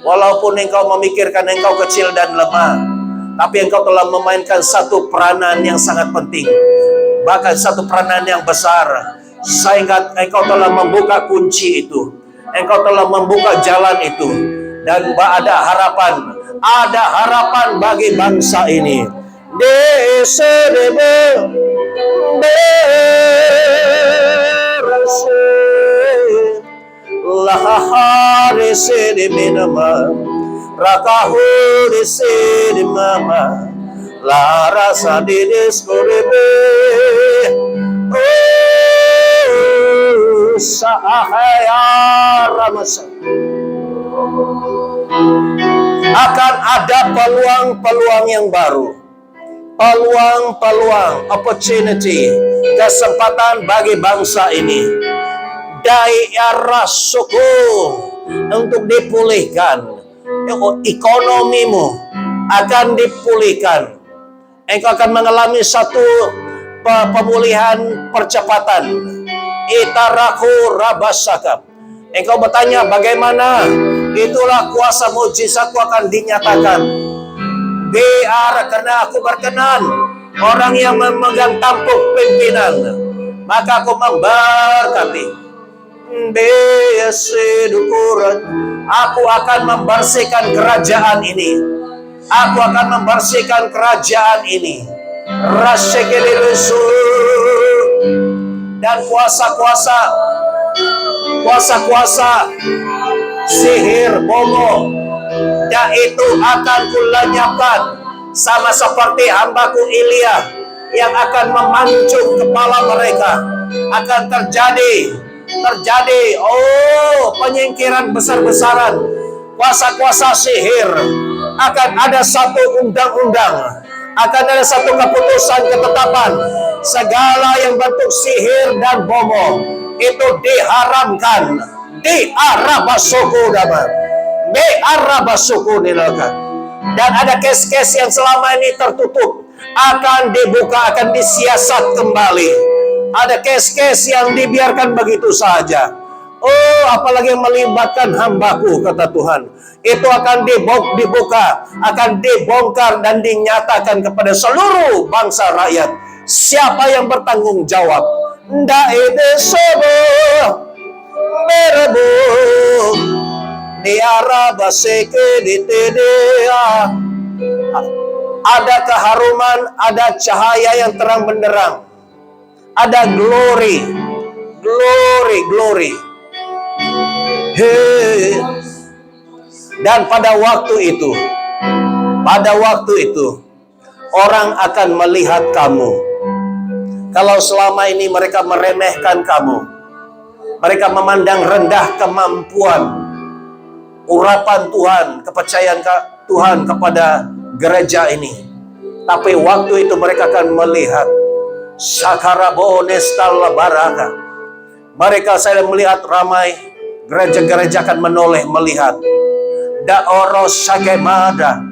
walaupun engkau memikirkan engkau kecil dan lemah, tapi engkau telah memainkan satu peranan yang sangat penting, bahkan satu peranan yang besar, sehingga engkau telah membuka kunci itu, engkau telah membuka jalan itu, dan ada harapan bagi bangsa ini. Akan ada peluang-peluang yang baru. Peluang-peluang, opportunity, kesempatan bagi bangsa ini. Daerah suku untuk dipulihkan. Ekonomimu akan dipulihkan. Engkau akan mengalami satu pemulihan percepatan. Itaraku rabasakap. Engkau bertanya bagaimana? Itulah kuasa mujizatku akan dinyatakan. Karena aku berkenan orang yang memegang tampuk pimpinan, maka aku memberkati. Aku akan membersihkan kerajaan ini. Aku akan membersihkan kerajaan ini. Dan kuasa-kuasa sihir bomo, dan itu akan kulenyapkan, sama seperti hambaku Ilya yang akan memancung kepala mereka. Akan terjadi penyingkiran besar-besaran kuasa-kuasa sihir. Akan ada satu undang-undang, akan ada satu keputusan ketetapan, segala yang bentuk sihir dan bomo itu diharamkan. Di Arabasuku dapat, di Arabasuku nilakan. Dan ada kes-kes yang selama ini tertutup akan dibuka, akan disiasat kembali. Ada kes-kes yang dibiarkan begitu saja. Oh, apalagi yang melibatkan hambaku, kata Tuhan. Itu akan dibuka, akan dibongkar dan dinyatakan kepada seluruh bangsa rakyat. Siapa yang bertanggung jawab? Nda ide sobo berebu di araba seke di tedea. Ada keharuman, ada cahaya yang terang benderang. Ada glory. Hey. Dan pada waktu itu, orang akan melihat kamu. Kalau selama ini mereka meremehkan kamu, mereka memandang rendah kemampuan, urapan Tuhan, kepercayaan Tuhan kepada gereja ini. Tapi waktu itu mereka akan melihat Sakarabonestal Baraka. Mereka, saya melihat ramai gereja-gereja akan menoleh melihat. Daoros Sakemada.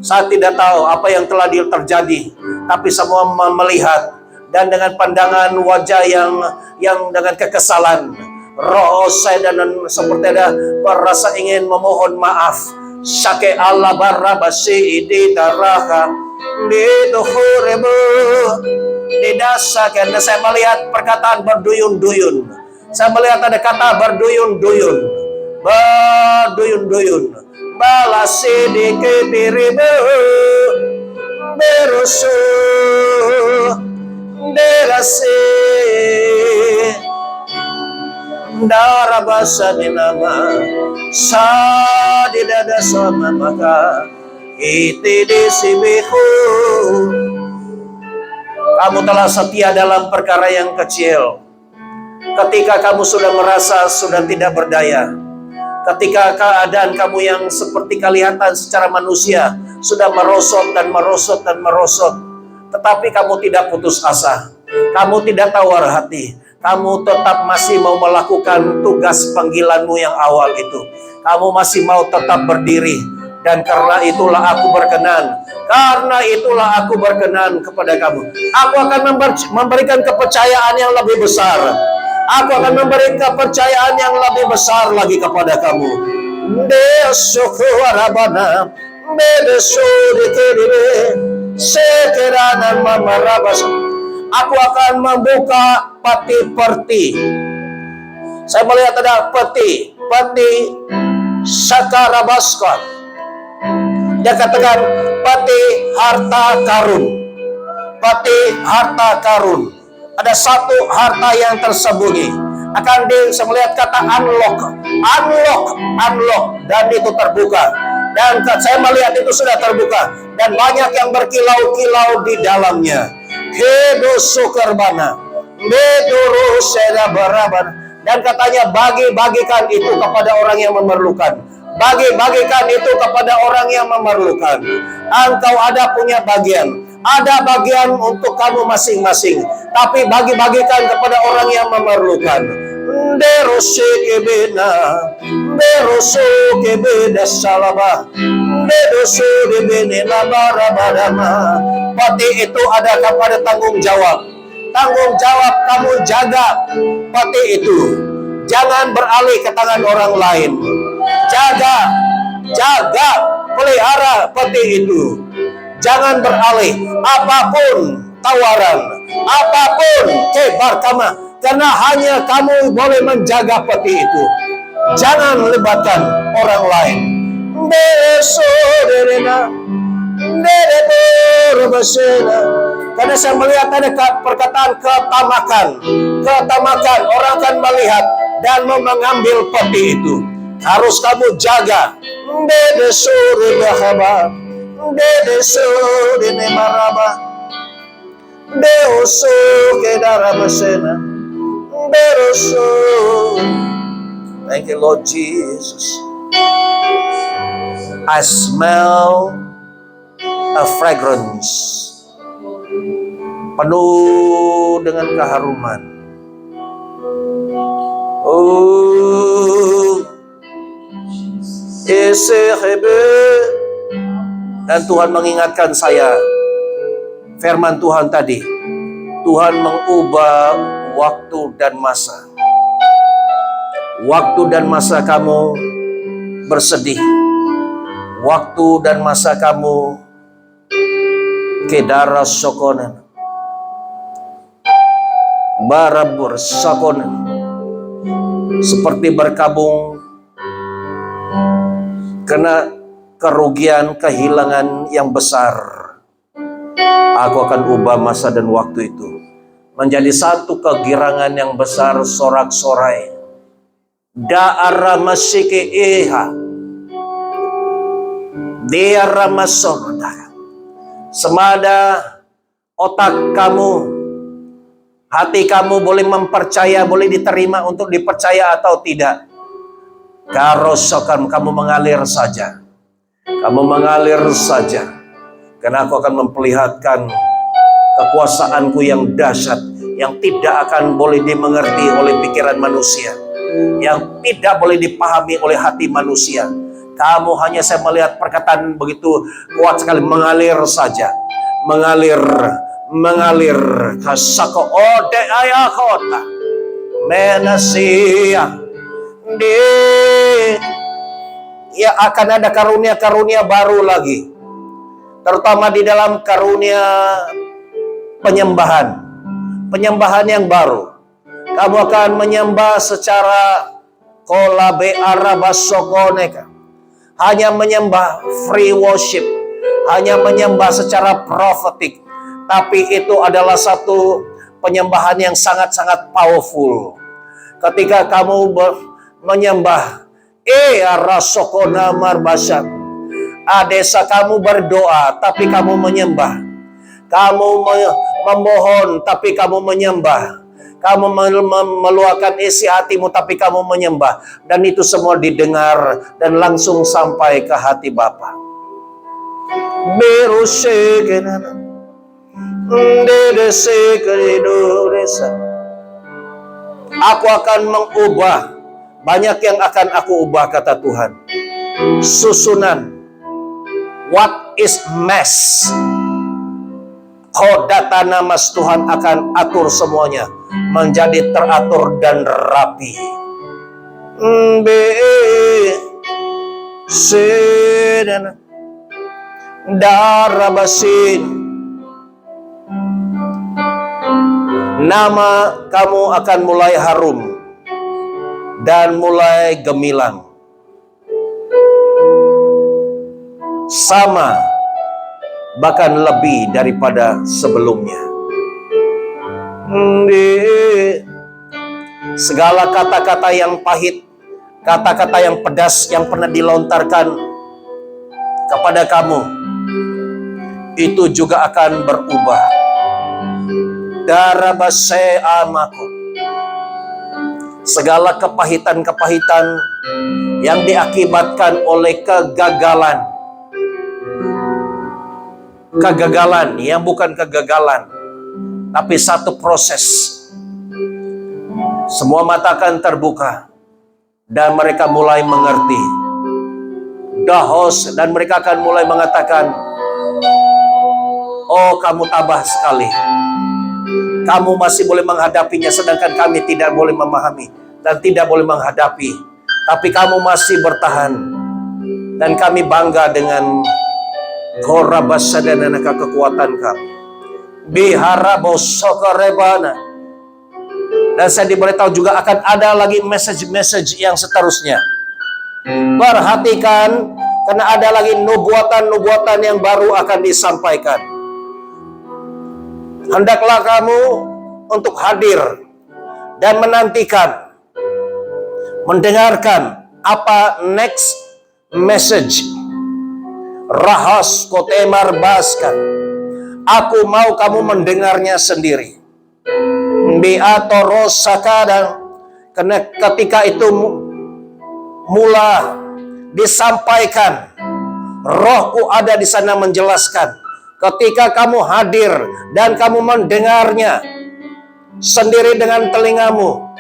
Saya tidak tahu apa yang telah terjadi, tapi semua melihat, dan dengan pandangan wajah yang dengan kekesalan, roh saya dan seperti ada berasa ingin memohon maaf. Sake Allah barabasi di daraka di dohuremu di dasa, karena saya melihat perkataan berduyun-duyun. Saya melihat ada kata berduyun-duyun. Balasi di kepirimu berusu derasi darabasa di nama sadidada sama maka iti disibihu. Kamu telah setia dalam perkara yang kecil. Ketika kamu sudah merasa sudah tidak berdaya, ketika keadaan kamu yang seperti kelihatan secara manusia sudah merosot, tetapi kamu tidak putus asa, kamu tidak tawar hati, kamu tetap masih mau melakukan tugas panggilanmu yang awal itu. Kamu masih mau tetap berdiri. Dan karena itulah aku berkenan kepada kamu. Aku akan memberikan kepercayaan yang lebih besar. Aku akan memberi kepercayaan yang lebih besar lagi kepada kamu. Aku akan membuka peti-peti. Saya melihat ada peti Sakarabaskon. Dia katakan peti harta karun. Ada satu harta yang tersembunyi. Akan saya melihat kata unlock, dan itu terbuka. Dan saya melihat itu sudah terbuka, dan banyak yang berkilau-kilau di dalamnya. Hedo sukerbana, beduru seda baraban. Dan katanya bagi-bagikan itu kepada orang yang memerlukan. Bagi-bagikan itu kepada orang yang memerlukan. Engkau ada punya bagian. Ada bagian untuk kamu masing-masing. Tapi bagi-bagikan kepada orang yang memerlukan. Derose kebena. Derose kebeda salaba. Derose debene labarabadama. Pati itu ada kepada tanggung jawab. Tanggung jawab kamu jaga peti itu. Jangan beralih ke tangan orang lain. Jaga, pelihara peti itu. Jangan beralih apapun tawaran, apapun kebar kamu, karena hanya kamu boleh menjaga peti itu. Jangan libatkan orang lain. Karena saya melihat ada perkataan ketamakan. Orang akan melihat dan mengambil peti itu. Harus kamu jaga. Thank you, Lord Jesus. I smell a fragrance, penuh dengan keharuman. Oh, dan Tuhan mengingatkan saya, firman Tuhan tadi, Tuhan mengubah waktu dan masa. waktu dan masa kamu bersedih, waktu dan masa kamu kedara sokonan, barabur sokonan, seperti berkabung kena kerugian, kehilangan yang besar. Aku akan ubah masa dan waktu itu menjadi satu kegirangan yang besar, sorak-sorai. Da'ara masike eha, diara masoda. Semada otak kamu, hati kamu boleh mempercaya, boleh diterima untuk dipercaya atau tidak. Karosokan, kamu mengalir saja. Kamu mengalir saja. Karena aku akan memperlihatkan kekuasaanku yang dahsyat, yang tidak akan boleh dimengerti oleh pikiran manusia, yang tidak boleh dipahami oleh hati manusia. Kamu hanya, saya melihat perkataan begitu kuat sekali, mengalir saja. Mengalir, mengalir. Kasako ode ayakota. Menasia. Ya akan ada karunia-karunia baru lagi. Terutama di dalam karunia penyembahan. Penyembahan yang baru. Kamu akan menyembah secara kolabe arabasokoneka. Hanya menyembah free worship. Hanya menyembah secara prophetic. Tapi itu adalah satu penyembahan yang sangat-sangat powerful. Ketika kamu menyembah rasokona marbasat, adesa kamu berdoa tapi kamu menyembah, kamu memohon tapi kamu menyembah, kamu meluahkan isi hatimu tapi kamu menyembah, dan itu semua didengar dan langsung sampai ke hati Bapa. Aku akan mengubah, banyak yang akan aku ubah, kata Tuhan. Susunan, what is mess, kodata namas, Tuhan akan atur semuanya menjadi teratur dan rapi. Darabasin, nama kamu akan mulai harum dan mulai gemilang, sama bahkan lebih daripada sebelumnya. Segala kata-kata yang pahit, kata-kata yang pedas yang pernah dilontarkan kepada kamu, itu juga akan berubah. Darabase amaku. Segala kepahitan-kepahitan yang diakibatkan oleh kegagalan. Kegagalan yang bukan kegagalan, tapi satu proses. Semua mata akan terbuka dan mereka mulai mengerti. Dahos, dan mereka akan mulai mengatakan, oh kamu tabah sekali. Kamu masih boleh menghadapinya, sedangkan kami tidak boleh memahami dan tidak boleh menghadapi. Tapi kamu masih bertahan. Dan kami bangga dengan korabasa dan kekuatan kamu. Bihara bosokorebana. Dan saya diberitahu juga akan ada lagi message-message yang seterusnya. Perhatikan, karena ada lagi nubuatan-nubuatan yang baru akan disampaikan. Hendaklah kamu untuk hadir dan menantikan, mendengarkan apa next message. Rahas kotemar baskan. Aku mau kamu mendengarnya sendiri. Biatoros sakadang. Karena ketika itu mula disampaikan, Rohku ada di sana menjelaskan. Ketika kamu hadir dan kamu mendengarnya sendiri dengan telingamu,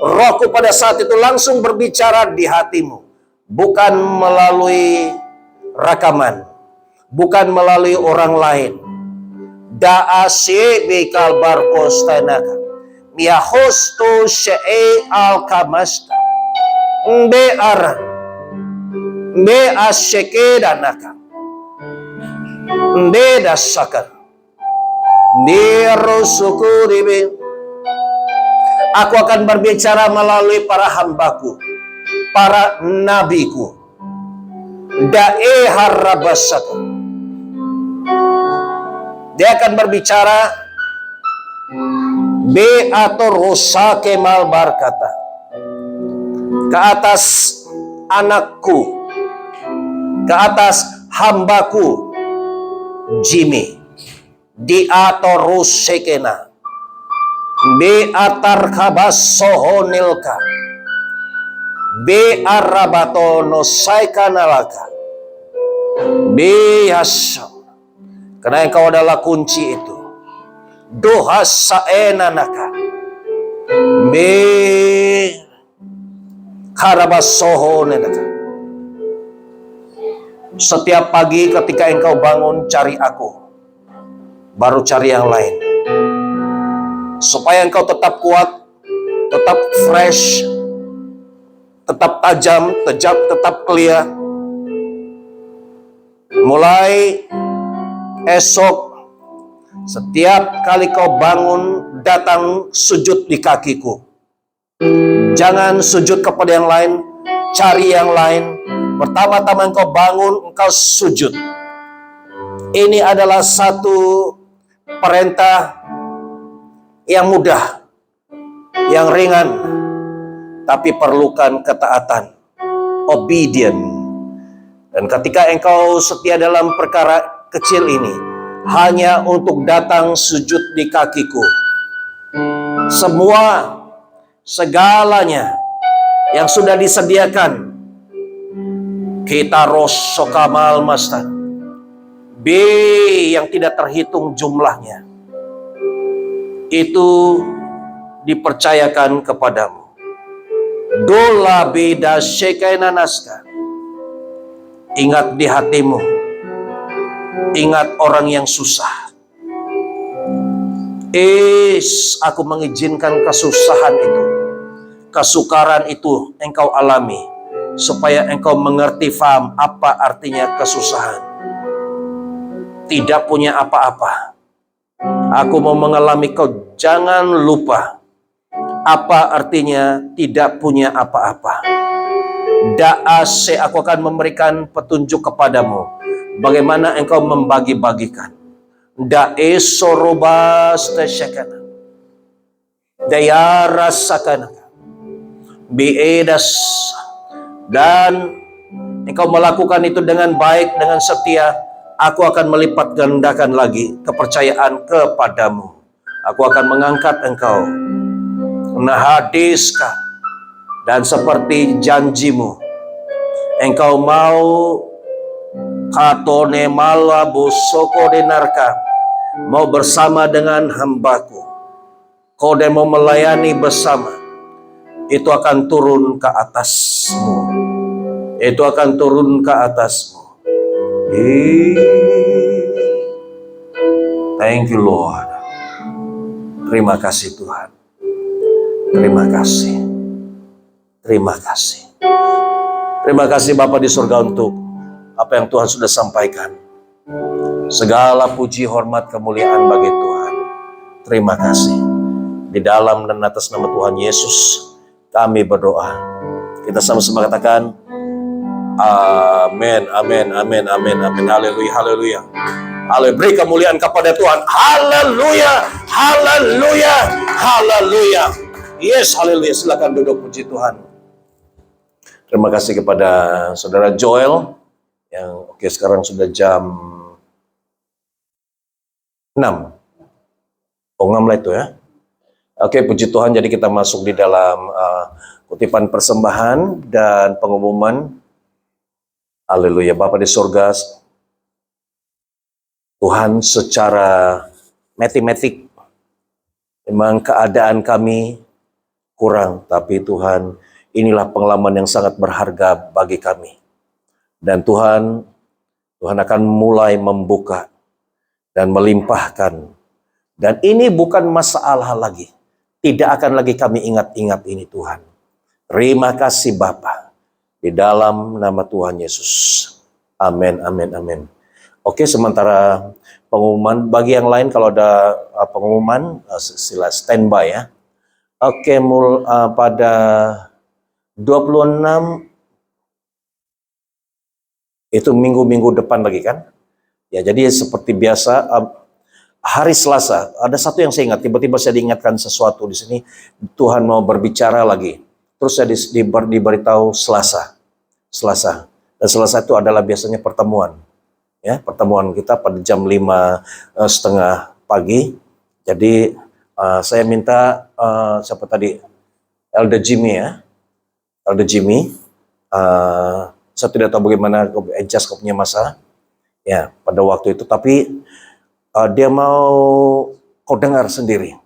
Rohku pada saat itu langsung berbicara di hatimu, bukan melalui rekaman, bukan melalui orang lain. Da'asi bikal barkostanaka miyahostu she'e al-kamasta Be ara. Be asyeke danaka. Be dasakar. Nirusukuribe. Aku akan berbicara melalui para hambaku, para nabiku. Dae harabasaka. Dia akan berbicara be atau rosa kemal barkata ke atas anakku, ke atas hambaku Jimmy di atau rosekena be atar kabas sohonilka be arabatono saikanalaka be yasam. Karena engkau adalah kunci itu. Doha saenanaka. Me karabasohonenaka. Setiap pagi ketika engkau bangun, cari aku. Baru cari yang lain. Supaya engkau tetap kuat, tetap fresh, tetap tajam, tetap clear. Mulai esok, setiap kali kau bangun, datang sujud di kakiku. Jangan sujud kepada yang lain, cari yang lain. Pertama-tama engkau bangun, engkau sujud. Ini adalah satu perintah yang mudah, yang ringan, tapi perlukan ketaatan, obedient. Dan ketika engkau setia dalam perkara kecil ini, hanya untuk datang sujud di kakiku, semua segalanya yang sudah disediakan kita rosokamal mastan B yang tidak terhitung jumlahnya itu dipercayakan kepadamu. Dola beda syekaina naska. Ingat di hatimu, ingat orang yang susah. Aku mengizinkan kesusahan itu, kesukaran itu engkau alami, supaya engkau mengerti, faham apa artinya kesusahan. Tidak punya apa-apa. Aku mau mengalami kau, jangan lupa apa artinya tidak punya apa-apa. Da'ase, aku akan memberikan petunjuk kepadamu bagaimana engkau membagi-bagikan. Da'e sorobas tesyakana. Daya rasakan. Bi'edas. Dan engkau melakukan itu dengan baik, dengan setia. Aku akan melipat gandakan lagi kepercayaan kepadamu. Aku akan mengangkat engkau. Nahadiska. Dan seperti janjimu, engkau mau katone malabu soko denarka, mau bersama dengan hambaku, kode mau melayani bersama, itu akan turun ke atasmu, itu akan turun ke atasmu. Thank you Lord. Terima kasih Tuhan. Terima kasih. Terima kasih. Terima kasih Bapa di surga untuk apa yang Tuhan sudah sampaikan. Segala puji, hormat, kemuliaan bagi Tuhan. Terima kasih. Di dalam dan atas nama Tuhan Yesus kami berdoa. Kita sama-sama katakan amin, amin, amin, amin, amin. Haleluya, haleluya. Haleluya. Beri kemuliaan kepada Tuhan. Haleluya, haleluya, haleluya. Yes, haleluya. Silakan duduk, puji Tuhan. Terima kasih kepada Saudara Joel yang sekarang sudah jam 6. Oh, 6 lah itu ya. Puji Tuhan, jadi kita masuk di dalam kutipan persembahan dan pengumuman. Haleluya. Bapa di surga, Tuhan secara matematik memang keadaan kami kurang, tapi Tuhan, inilah pengalaman yang sangat berharga bagi kami. Dan Tuhan akan mulai membuka dan melimpahkan. Dan ini bukan masalah lagi. Tidak akan lagi kami ingat-ingat ini Tuhan. Terima kasih Bapa. Di dalam nama Tuhan Yesus. Amin, amin, amin. Oke, sementara pengumuman, bagi yang lain kalau ada pengumuman, sila standby ya. Oke, pada 26 itu minggu-minggu depan lagi kan? Ya, jadi seperti biasa hari Selasa ada satu yang saya ingat, tiba-tiba saya diingatkan sesuatu di sini, Tuhan mau berbicara lagi. Terus saya diberitahu Selasa. Dan Selasa itu adalah biasanya pertemuan. Ya, pertemuan kita pada jam 5:30 pagi. Jadi saya minta siapa tadi? Elder Jimmy ya. Elder Jimmy. Saya tidak tahu bagaimana adjust kau punya masa. Ya, pada waktu itu. Tapi dia mau kau dengar sendiri.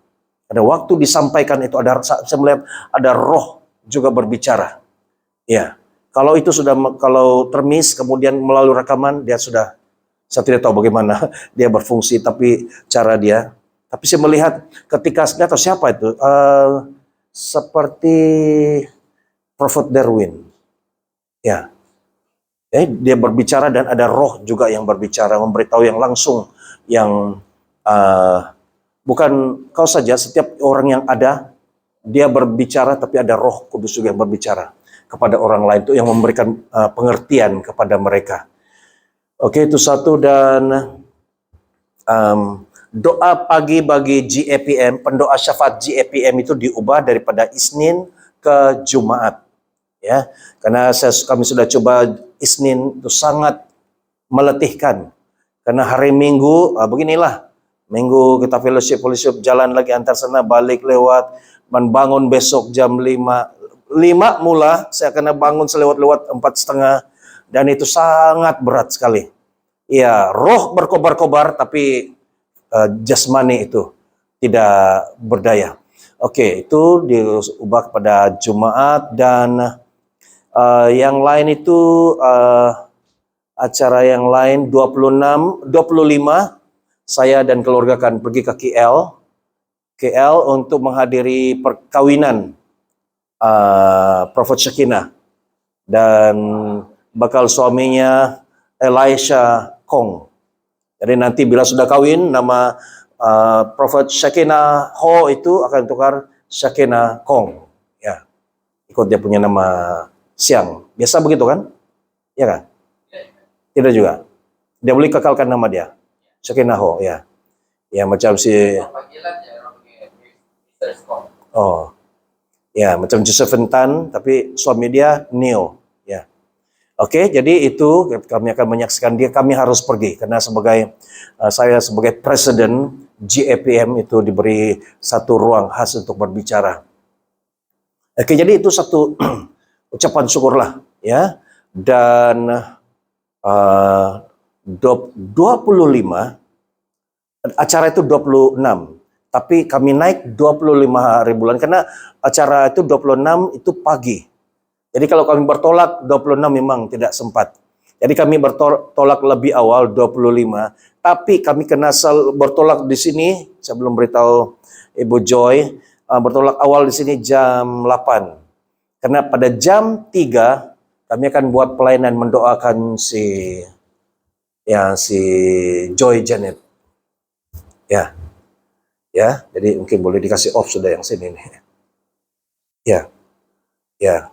Ada waktu disampaikan itu, saya melihat ada roh juga berbicara. Ya, kalau itu sudah, kalau termis kemudian melalui rekaman, dia sudah, saya tidak tahu bagaimana dia berfungsi, tapi cara dia. Tapi saya melihat ketika, tidak tahu siapa itu, seperti Prophet Darwin. Ya, dia berbicara dan ada roh juga yang berbicara, memberitahu yang langsung, yang bukan kau saja, setiap orang yang ada, dia berbicara, tapi ada roh kudus juga yang berbicara kepada orang lain, itu yang memberikan pengertian kepada mereka. Oke, itu satu. Dan doa pagi bagi GAPM, pendoa syafaat GAPM itu diubah daripada Isnin ke Jumaat. Ya, karena kami sudah coba Isnin itu sangat meletihkan. Karena hari Minggu, beginilah, Minggu kita fellowship jalan lagi antar sana balik lewat, bangun besok jam 5 mula, saya kena bangun selewat-lewat 4:30, dan itu sangat berat sekali. Ya, roh berkobar-kobar, tapi jasmani itu tidak berdaya. Oke, itu diubah kepada Jumaat. Dan yang lain itu acara yang lain 25 saya dan keluarga akan pergi ke KL untuk menghadiri perkawinan Prophet Shekinah dan bakal suaminya Elisha Kong. Jadi nanti bila sudah kawin, nama Prophet Shekinah Ho itu akan tukar Shekinah Kong. Ya, ikut dia punya nama Siang. Biasa begitu kan? Ya kan? Tidak juga. Dia boleh kekalkan nama dia. Shekinah Ho, ya. Ya, macam si oh. Ya, macam Joseph Tan, tapi suami dia Neo, ya. Oke, jadi itu kami akan menyaksikan dia. Kami harus pergi karena saya sebagai presiden GAPM itu diberi satu ruang khas untuk berbicara. Oke, jadi itu satu ucapan syukurlah, ya. Dan 25 acara itu 26. Tapi kami naik 25 hari bulan karena acara itu 26 itu pagi. Jadi kalau kami bertolak 26 memang tidak sempat. Jadi kami bertolak lebih awal 25. Tapi kami kena bertolak di sini, saya belum beritahu Ibu Joy, bertolak awal di sini jam 8. Karena pada jam 3 kami akan buat pelayanan mendoakan si Joy Janet. Ya. Ya, jadi mungkin boleh dikasih off sudah yang sini nih. Ya. Ya.